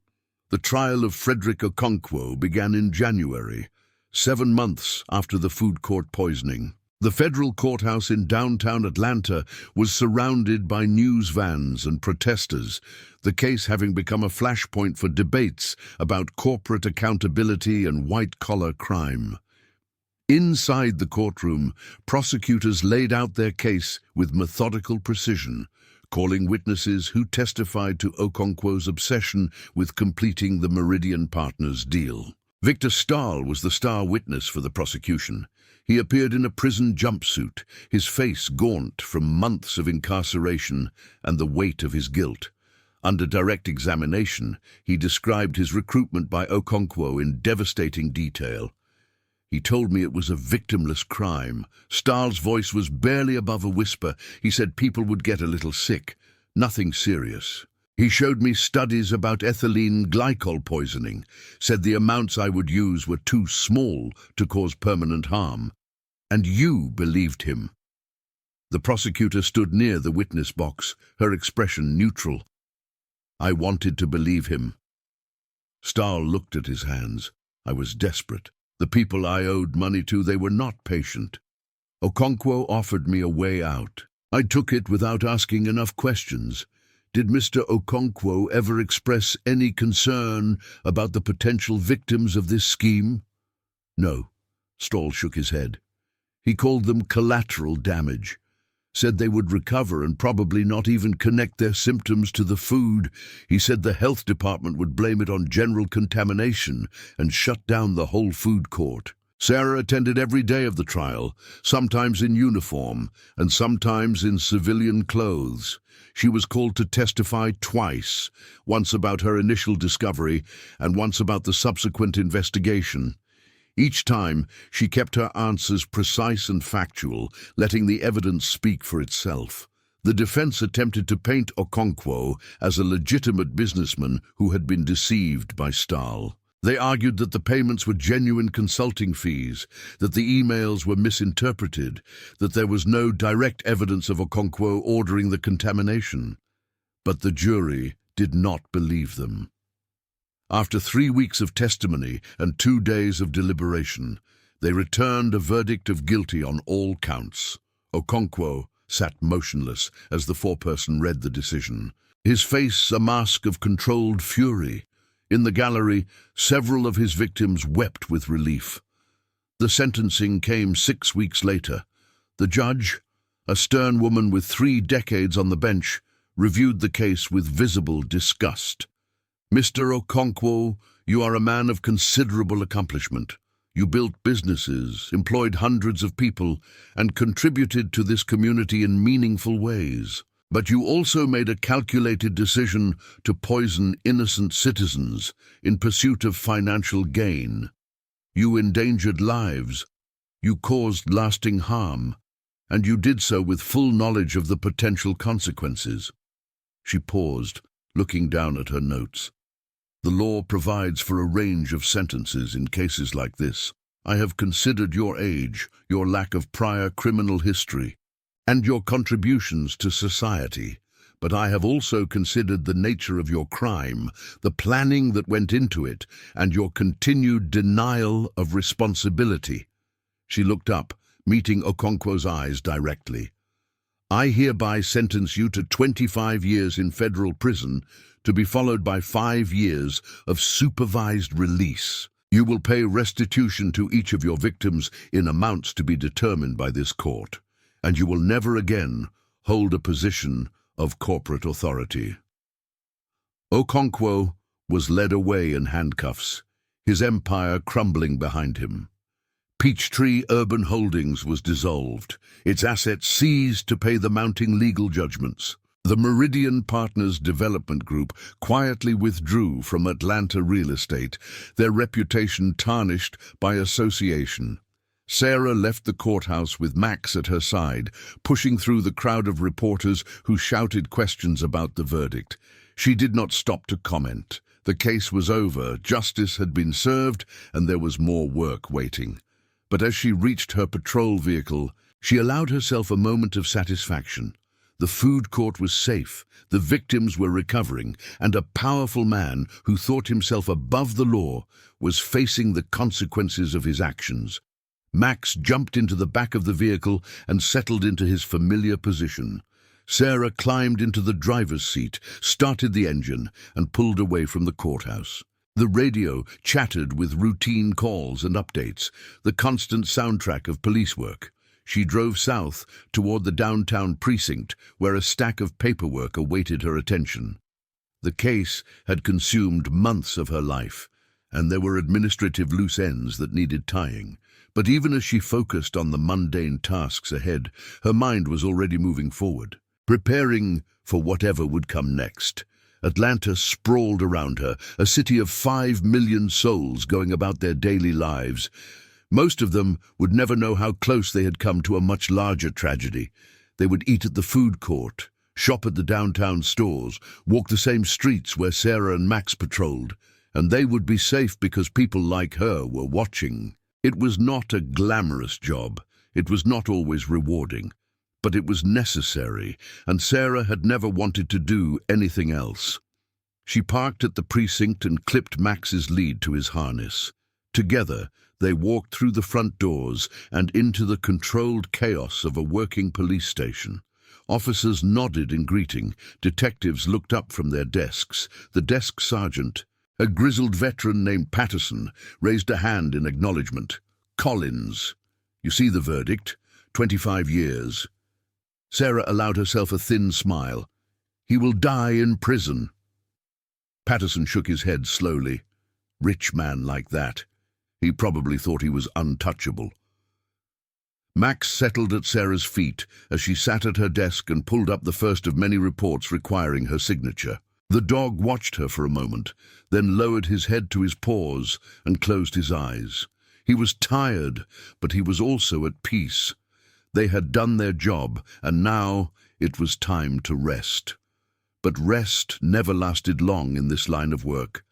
The trial of Frederick Okonkwo began in January, 7 months after the food court poisoning. The federal courthouse in downtown Atlanta was surrounded by news vans and protesters, the case having become a flashpoint for debates about corporate accountability and white-collar crime. Inside the courtroom, prosecutors laid out their case with methodical precision, calling witnesses who testified to Okonkwo's obsession with completing the Meridian Partners deal. Victor Stahl was the star witness for the prosecution. He appeared in a prison jumpsuit, his face gaunt from months of incarceration and the weight of his guilt. Under direct examination, he described his recruitment by Okonkwo in devastating detail. "He told me it was a victimless crime." Stahl's voice was barely above a whisper. He said people would get a little sick. Nothing serious. "He showed me studies about ethylene glycol poisoning, said the amounts I would use were too small to cause permanent harm. And you believed him." The prosecutor stood near the witness box, her expression neutral. "I wanted to believe him." Stahl looked at his hands. "I was desperate. The people I owed money to, they were not patient. Okonkwo offered me a way out. I took it without asking enough questions. Did Mr. Okonkwo ever express any concern about the potential victims of this scheme?" "No." Stahl shook his head. "He called them collateral damage. Said they would recover and probably not even connect their symptoms to the food. He said the health department would blame it on general contamination and shut down the whole food court." Sarah attended every day of the trial, sometimes in uniform and sometimes in civilian clothes. She was called to testify twice, once about her initial discovery and once about the subsequent investigation. Each time, she kept her answers precise and factual, letting the evidence speak for itself. The defense attempted to paint Okonkwo as a legitimate businessman who had been deceived by Stahl. They argued that the payments were genuine consulting fees, that the emails were misinterpreted, that there was no direct evidence of Okonkwo ordering the contamination. But the jury did not believe them. After 3 weeks of testimony and 2 days of deliberation, they returned a verdict of guilty on all counts. Okonkwo sat motionless as the foreperson read the decision, his face a mask of controlled fury. In the gallery, several of his victims wept with relief. The sentencing came 6 weeks later. The judge, a stern woman with 3 decades on the bench, reviewed the case with visible disgust. "Mr. Okonkwo, you are a man of considerable accomplishment. You built businesses, employed hundreds of people, and contributed to this community in meaningful ways. But you also made a calculated decision to poison innocent citizens in pursuit of financial gain. You endangered lives, you caused lasting harm, and you did so with full knowledge of the potential consequences." She paused, looking down at her notes. "The law provides for a range of sentences in cases like this. I have considered your age, your lack of prior criminal history, and your contributions to society. But I have also considered the nature of your crime, the planning that went into it, and your continued denial of responsibility." She looked up, meeting Okonkwo's eyes directly. "I hereby sentence you to 25 years in federal prison, to be followed by 5 years of supervised release. You will pay restitution to each of your victims in amounts to be determined by this court, and you will never again hold a position of corporate authority." Okonkwo was led away in handcuffs, his empire crumbling behind him. Peachtree Urban Holdings was dissolved, its assets seized to pay the mounting legal judgments. The Meridian Partners Development Group quietly withdrew from Atlanta real estate, their reputation tarnished by association. Sarah left the courthouse with Max at her side, pushing through the crowd of reporters who shouted questions about the verdict. She did not stop to comment. The case was over, justice had been served, and there was more work waiting. But as she reached her patrol vehicle, she allowed herself a moment of satisfaction. The food court was safe, the victims were recovering, and a powerful man who thought himself above the law was facing the consequences of his actions. Max jumped into the back of the vehicle and settled into his familiar position. Sarah climbed into the driver's seat, started the engine, and pulled away from the courthouse. The radio chattered with routine calls and updates, the constant soundtrack of police work. She drove south toward the downtown precinct, where a stack of paperwork awaited her attention. The case had consumed months of her life, and there were administrative loose ends that needed tying. But even as she focused on the mundane tasks ahead, her mind was already moving forward, preparing for whatever would come next. Atlanta sprawled around her, a city of 5 million souls going about their daily lives. Most of them would never know how close they had come to a much larger tragedy. They would eat at the food court, shop at the downtown stores, walk the same streets where Sarah and Max patrolled, and they would be safe because people like her were watching. It was not a glamorous job. It was not always rewarding. But it was necessary, and Sarah had never wanted to do anything else. She parked at the precinct and clipped Max's lead to his harness. Together, they walked through the front doors and into the controlled chaos of a working police station. Officers nodded in greeting. Detectives looked up from their desks. The desk sergeant, a grizzled veteran named Patterson, raised a hand in acknowledgement. "Collins, you see the verdict? 25 years. Sarah allowed herself a thin smile. "He will die in prison." Patterson shook his head slowly. Rich man like that. He probably thought he was untouchable. Max settled at Sarah's feet as she sat at her desk and pulled up the first of many reports requiring her signature. The dog watched her for a moment, then lowered his head to his paws and closed his eyes. He was tired, but he was also at peace. They had done their job, and now it was time to rest. But rest never lasted long in this line of work.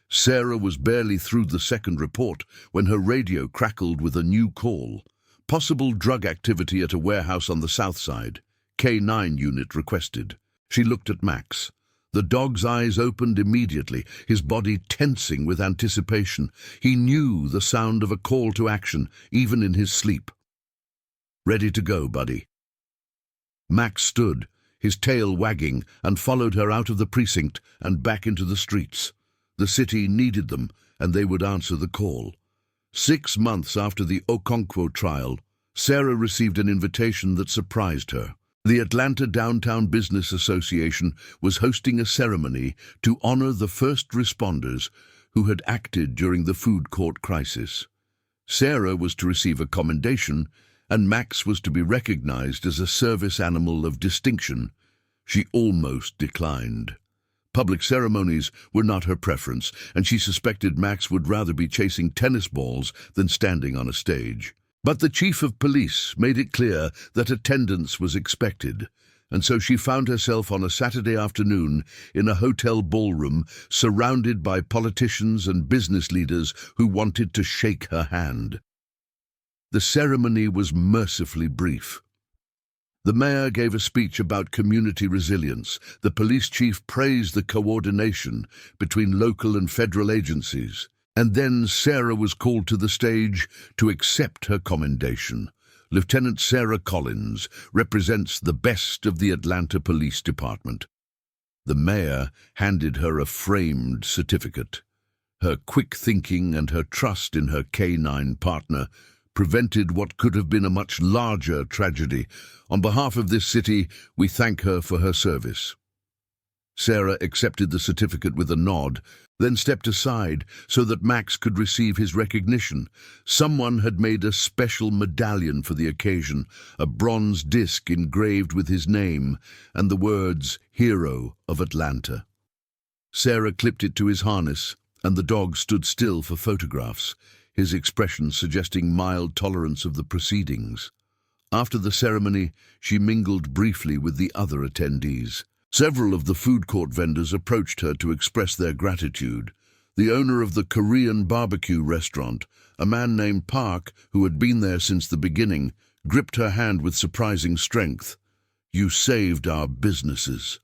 Sarah was barely through the second report when her radio crackled with a new call. Possible drug activity at a warehouse on the south side. K-9 unit requested. She looked at Max. The dog's eyes opened immediately, his body tensing with anticipation. He knew the sound of a call to action, even in his sleep. "Ready to go, buddy." Max stood, his tail wagging, and followed her out of the precinct and back into the streets. The city needed them, and they would answer the call. 6 months after the Okonkwo trial, Sarah received an invitation that surprised her. The Atlanta Downtown Business Association was hosting a ceremony to honor the first responders who had acted during the food court crisis. Sarah was to receive a commendation, and Max was to be recognized as a service animal of distinction. She almost declined. Public ceremonies were not her preference, and she suspected Max would rather be chasing tennis balls than standing on a stage. But the chief of police made it clear that attendance was expected, and so she found herself on a Saturday afternoon in a hotel ballroom surrounded by politicians and business leaders who wanted to shake her hand. The ceremony was mercifully brief. The mayor gave a speech about community resilience. The police chief praised the coordination between local and federal agencies. And then Sarah was called to the stage to accept her commendation. Lieutenant Sarah Collins represents the best of the Atlanta Police Department. The mayor handed her a framed certificate. Her quick thinking and her trust in her K-9 partner prevented what could have been a much larger tragedy. On behalf of this city, we thank her for her service. Sarah accepted the certificate with a nod, then stepped aside so that Max could receive his recognition. Someone had made a special medallion for the occasion, a bronze disc engraved with his name and the words, "Hero of Atlanta." Sarah clipped it to his harness, and the dog stood still for photographs, his expression suggesting mild tolerance of the proceedings. After the ceremony, she mingled briefly with the other attendees. Several of the food court vendors approached her to express their gratitude. The owner of the Korean barbecue restaurant, a man named Park, who had been there since the beginning, gripped her hand with surprising strength. "You saved our businesses."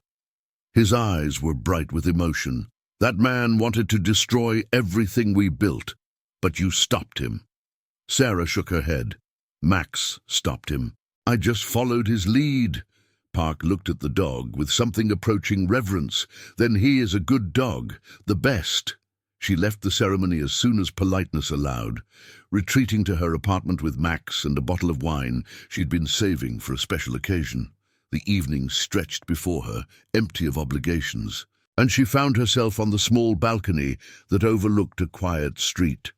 His eyes were bright with emotion. "That man wanted to destroy everything we built, but you stopped him." Sarah shook her head. "Max stopped him. I just followed his lead." Park looked at the dog with something approaching reverence. "Then he is a good dog, the best." She left the ceremony as soon as politeness allowed, retreating to her apartment with Max and a bottle of wine she'd been saving for a special occasion. The evening stretched before her, empty of obligations, and she found herself on the small balcony that overlooked a quiet street.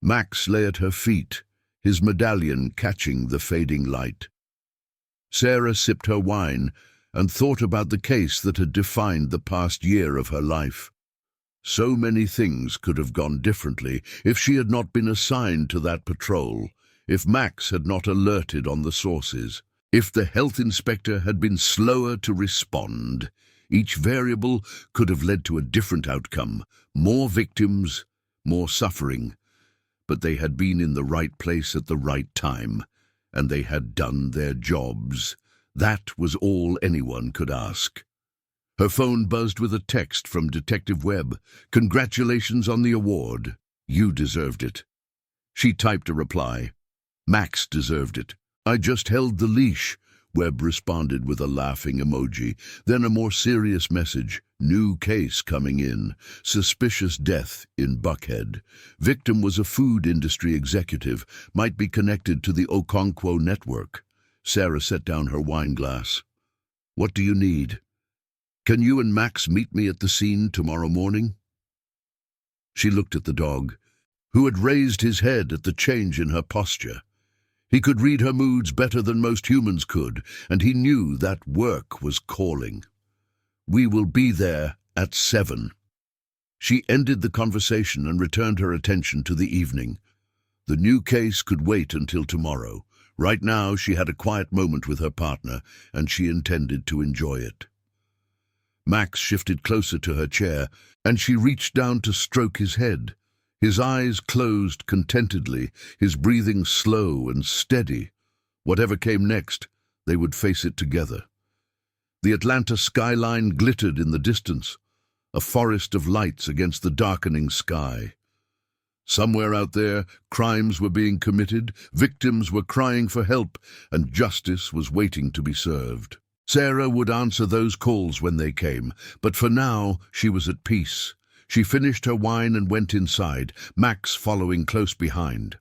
Max lay at her feet, his medallion catching the fading light. Sarah sipped her wine and thought about the case that had defined the past year of her life. So many things could have gone differently if she had not been assigned to that patrol, if Max had not alerted on the sources, if the health inspector had been slower to respond. Each variable could have led to a different outcome, more victims, more suffering. But they had been in the right place at the right time, and they had done their jobs. That was all anyone could ask. Her phone buzzed with a text from Detective Webb. "Congratulations on the award. You deserved it." She typed a reply. "Max deserved it. I just held the leash." Webb responded with a laughing emoji, then a more serious message. "New case coming in. Suspicious death in Buckhead. Victim was a food industry executive, might be connected to the Okonkwo network." Sarah set down her wine glass. "What do you need? Can you and Max meet me at the scene tomorrow morning?" She looked at the dog, who had raised his head at the change in her posture. He could read her moods better than most humans could, and he knew that work was calling. "We will be there at 7. She ended the conversation and returned her attention to the evening. The new case could wait until tomorrow. Right now she had a quiet moment with her partner, and she intended to enjoy it. Max shifted closer to her chair, and she reached down to stroke his head. His eyes closed contentedly, his breathing slow and steady. Whatever came next, they would face it together. The Atlanta skyline glittered in the distance, a forest of lights against the darkening sky. Somewhere out there, crimes were being committed, victims were crying for help, and justice was waiting to be served. Sarah would answer those calls when they came, but for now she was at peace. She finished her wine and went inside, Max following close behind.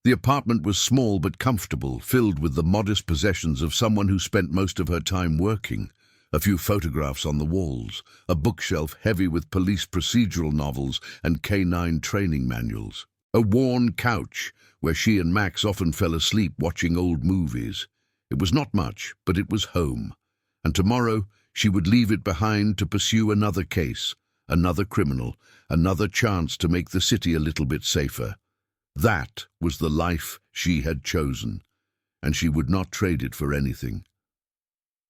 The apartment was small but comfortable, filled with the modest possessions of someone who spent most of her time working. A few photographs on the walls, a bookshelf heavy with police procedural novels and K-9 training manuals. A worn couch, where she and Max often fell asleep watching old movies. It was not much, but it was home. And tomorrow, she would leave it behind to pursue another case, another criminal, another chance to make the city a little bit safer. That was the life she had chosen, and she would not trade it for anything.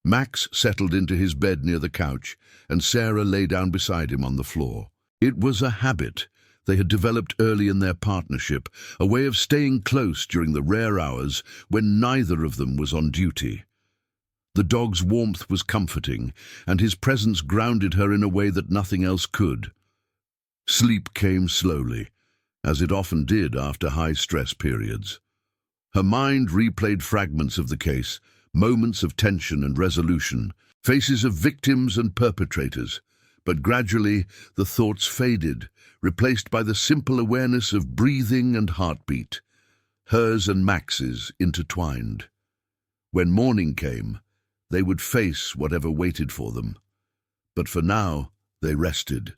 Max settled into his bed near the couch, and Sarah lay down beside him on the floor. It was a habit they had developed early in their partnership, a way of staying close during the rare hours when neither of them was on duty. The dog's warmth was comforting, and his presence grounded her in a way that nothing else could. Sleep came slowly, as it often did after high-stress periods. Her mind replayed fragments of the case, moments of tension and resolution, faces of victims and perpetrators, but gradually the thoughts faded, replaced by the simple awareness of breathing and heartbeat, hers and Max's intertwined. When morning came, they would face whatever waited for them. But for now, they rested.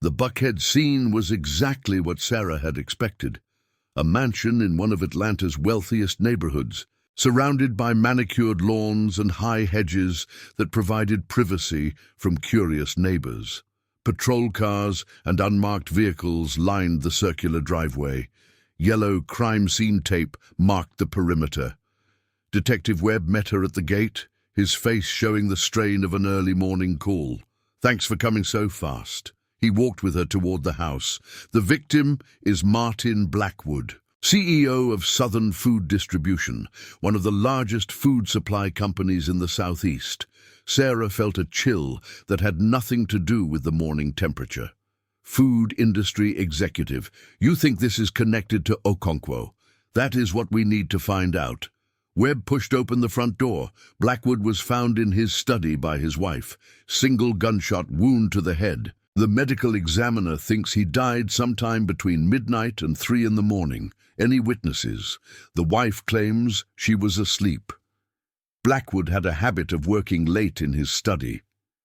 The Buckhead scene was exactly what Sarah had expected. A mansion in one of Atlanta's wealthiest neighborhoods, surrounded by manicured lawns and high hedges that provided privacy from curious neighbors. Patrol cars and unmarked vehicles lined the circular driveway. Yellow crime scene tape marked the perimeter. Detective Webb met her at the gate, his face showing the strain of an early morning call. "Thanks for coming so fast." He walked with her toward the house. The victim is Martin Blackwood, CEO of Southern Food Distribution, one of the largest food supply companies in the Southeast. Sarah felt a chill that had nothing to do with the morning temperature. Food industry executive. "You think this is connected to Okonkwo? That is what we need to find out." Webb pushed open the front door. Blackwood was found in his study by his wife. Single gunshot wound to the head. The medical examiner thinks he died sometime between midnight and 3 in the morning. Any witnesses? The wife claims she was asleep. Blackwood had a habit of working late in his study.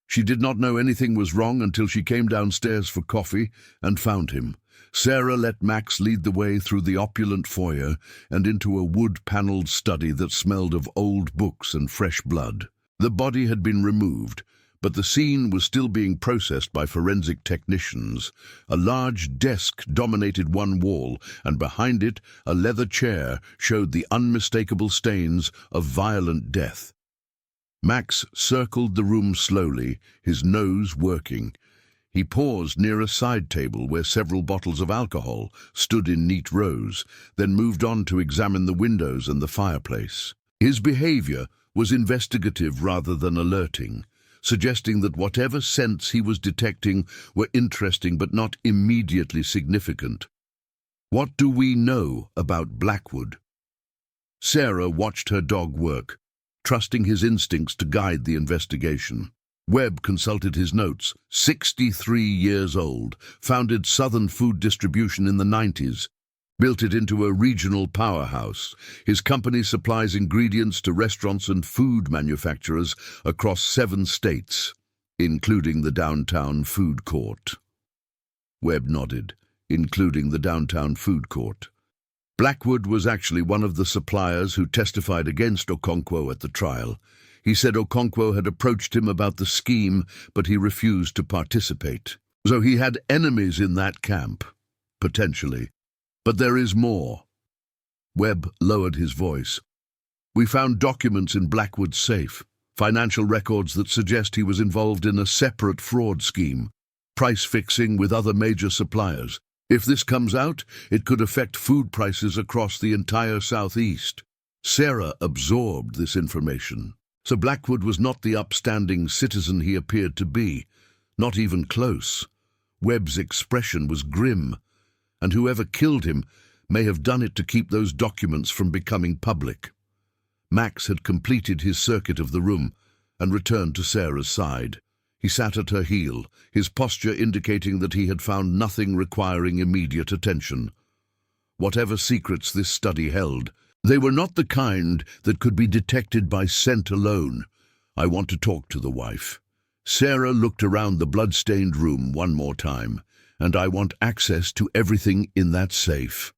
She did not know anything was wrong until she came downstairs for coffee and found him. Sarah let Max lead the way through the opulent foyer and into a wood-paneled study that smelled of old books and fresh blood. The body had been removed, but the scene was still being processed by forensic technicians. A large desk dominated one wall, and behind it, a leather chair showed the unmistakable stains of violent death. Max circled the room slowly, his nose working. He paused near a side table where several bottles of alcohol stood in neat rows, then moved on to examine the windows and the fireplace. His behavior was investigative rather than alerting, suggesting that whatever scents he was detecting were interesting but not immediately significant. What do we know about Blackwood? Sarah watched her dog work, trusting his instincts to guide the investigation. Webb consulted his notes. 63 years old, founded Southern Food Distribution in the 90s, built it into a regional powerhouse. His company supplies ingredients to restaurants and food manufacturers across 7 states, including the downtown food court. Webb nodded, including the downtown food court. Blackwood was actually one of the suppliers who testified against Okonkwo at the trial. He said Okonkwo had approached him about the scheme, but he refused to participate. So he had enemies in that camp, potentially. But there is more. Webb lowered his voice. We found documents in Blackwood's safe, financial records that suggest he was involved in a separate fraud scheme, price fixing with other major suppliers. If this comes out, it could affect food prices across the entire Southeast. Sarah absorbed this information. So Blackwood was not the upstanding citizen he appeared to be, not even close. Webb's expression was grim, and whoever killed him may have done it to keep those documents from becoming public. Max had completed his circuit of the room and returned to Sarah's side. He sat at her heel, his posture indicating that he had found nothing requiring immediate attention. Whatever secrets this study held, they were not the kind that could be detected by scent alone. I want to talk to the wife. Sarah looked around the blood-stained room one more time, and I want access to everything in that safe.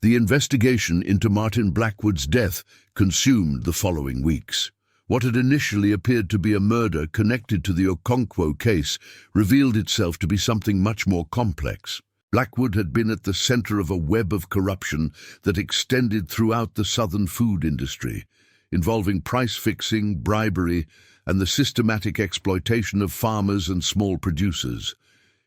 The investigation into Martin Blackwood's death consumed the following weeks. What had initially appeared to be a murder connected to the Okonkwo case revealed itself to be something much more complex. Blackwood had been at the center of a web of corruption that extended throughout the southern food industry, involving price-fixing, bribery, and the systematic exploitation of farmers and small producers.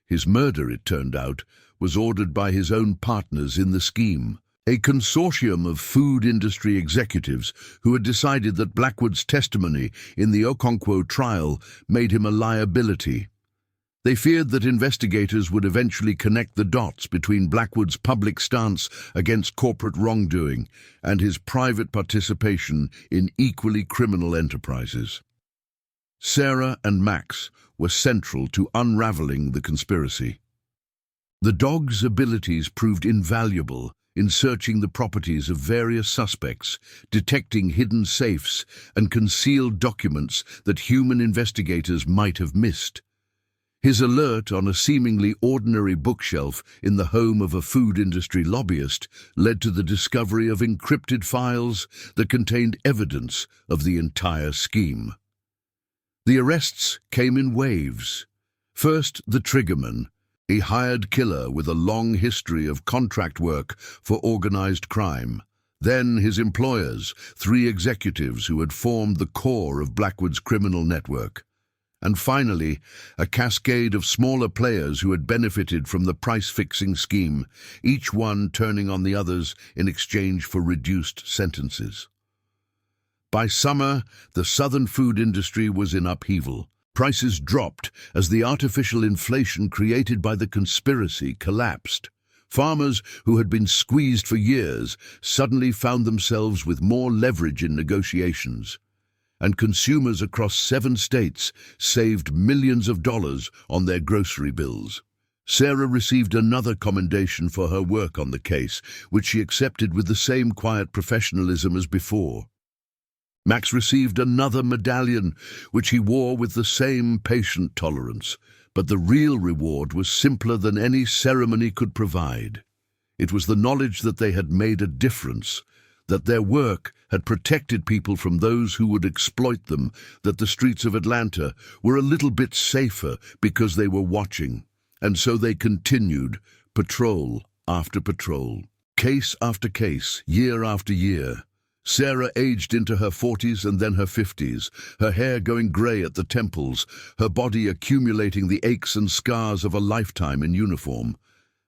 His murder, it turned out, was ordered by his own partners in the scheme, a consortium of food industry executives who had decided that Blackwood's testimony in the Okonkwo trial made him a liability. They feared that investigators would eventually connect the dots between Blackwood's public stance against corporate wrongdoing and his private participation in equally criminal enterprises. Sarah and Max were central to unraveling the conspiracy. The dog's abilities proved invaluable in searching the properties of various suspects, detecting hidden safes and concealed documents that human investigators might have missed. His alert on a seemingly ordinary bookshelf in the home of a food industry lobbyist led to the discovery of encrypted files that contained evidence of the entire scheme. The arrests came in waves. First, the triggerman, a hired killer with a long history of contract work for organized crime. Then his employers, 3 executives who had formed the core of Blackwood's criminal network. And finally, a cascade of smaller players who had benefited from the price-fixing scheme, each one turning on the others in exchange for reduced sentences. By summer, the southern food industry was in upheaval. Prices dropped as the artificial inflation created by the conspiracy collapsed. Farmers who had been squeezed for years suddenly found themselves with more leverage in negotiations. And consumers across 7 states saved millions of dollars on their grocery bills. Sarah received another commendation for her work on the case, which she accepted with the same quiet professionalism as before. Max received another medallion, which he wore with the same patient tolerance, but the real reward was simpler than any ceremony could provide. It was the knowledge that they had made a difference, that their work had protected people from those who would exploit them, that the streets of Atlanta were a little bit safer because they were watching. And so they continued, patrol after patrol, case after case, year after year. Sarah aged into her 40s and then her 50s, her hair going grey at the temples, her body accumulating the aches and scars of a lifetime in uniform.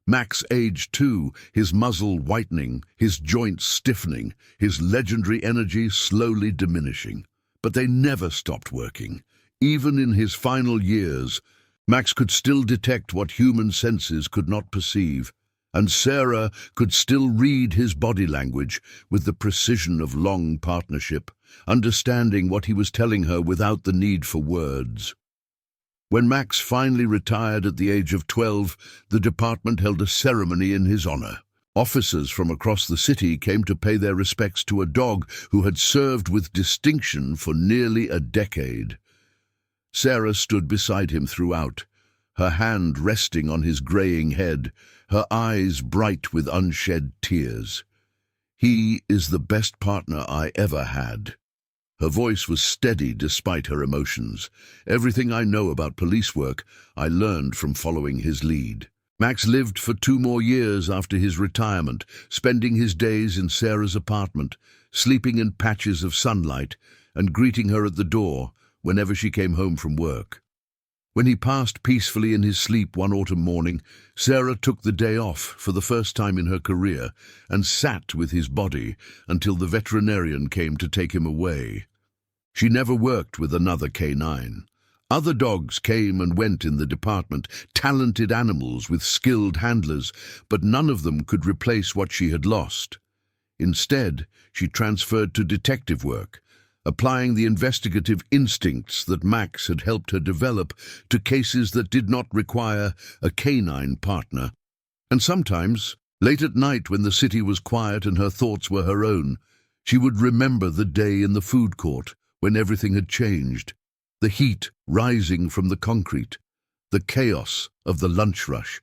Max aged too, his muzzle whitening, his joints stiffening, his legendary energy slowly diminishing. But they never stopped working. Even in his final years, Max could still detect what human senses could not perceive, and Sarah could still read his body language with the precision of long partnership, understanding what he was telling her without the need for words. When Max finally retired at the age of 12, the department held a ceremony in his honor. Officers from across the city came to pay their respects to a dog who had served with distinction for nearly a decade. Sarah stood beside him throughout, her hand resting on his graying head, her eyes bright with unshed tears. "He is the best partner I ever had." Her voice was steady despite her emotions. "Everything I know about police work, I learned from following his lead." Max lived for 2 more years after his retirement, spending his days in Sarah's apartment, sleeping in patches of sunlight, and greeting her at the door whenever she came home from work. When he passed peacefully in his sleep one autumn morning, Sarah took the day off for the first time in her career and sat with his body until the veterinarian came to take him away. She never worked with another K-9. Other dogs came and went in the department, talented animals with skilled handlers, but none of them could replace what she had lost. Instead, she transferred to detective work, applying the investigative instincts that Max had helped her develop to cases that did not require a K-9 partner. And sometimes, late at night when the city was quiet and her thoughts were her own, she would remember the day in the food court when everything had changed, the heat rising from the concrete, the chaos of the lunch rush,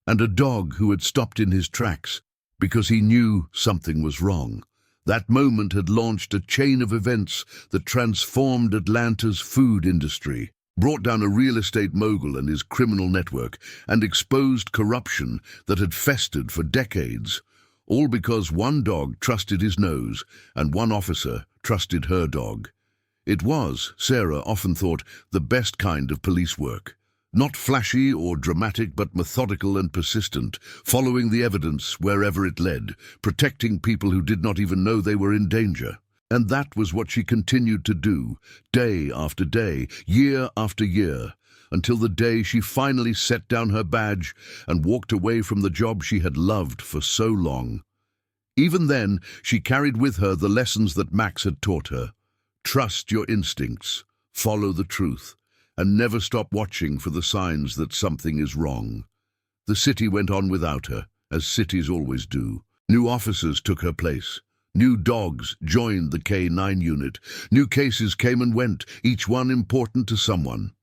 and a dog who had stopped in his tracks because he knew something was wrong. That moment had launched a chain of events that transformed Atlanta's food industry, brought down a real estate mogul and his criminal network, and exposed corruption that had festered for decades, all because one dog trusted his nose and one officer trusted her dog. It was, Sarah often thought, the best kind of police work. Not flashy or dramatic, but methodical and persistent, following the evidence wherever it led, protecting people who did not even know they were in danger. And that was what she continued to do, day after day, year after year, until the day she finally set down her badge and walked away from the job she had loved for so long. Even then, she carried with her the lessons that Max had taught her. Trust your instincts, follow the truth, and never stop watching for the signs that something is wrong. The city went on without her, as cities always do. New officers took her place. New dogs joined the K-9 unit. New cases came and went, each one important to someone.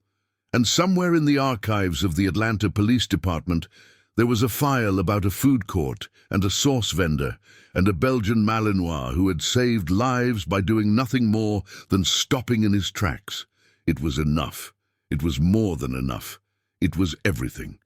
And somewhere in the archives of the Atlanta Police Department, there was a file about a food court and a sauce vendor and a Belgian Malinois who had saved lives by doing nothing more than stopping in his tracks. It was enough. It was more than enough. It was everything.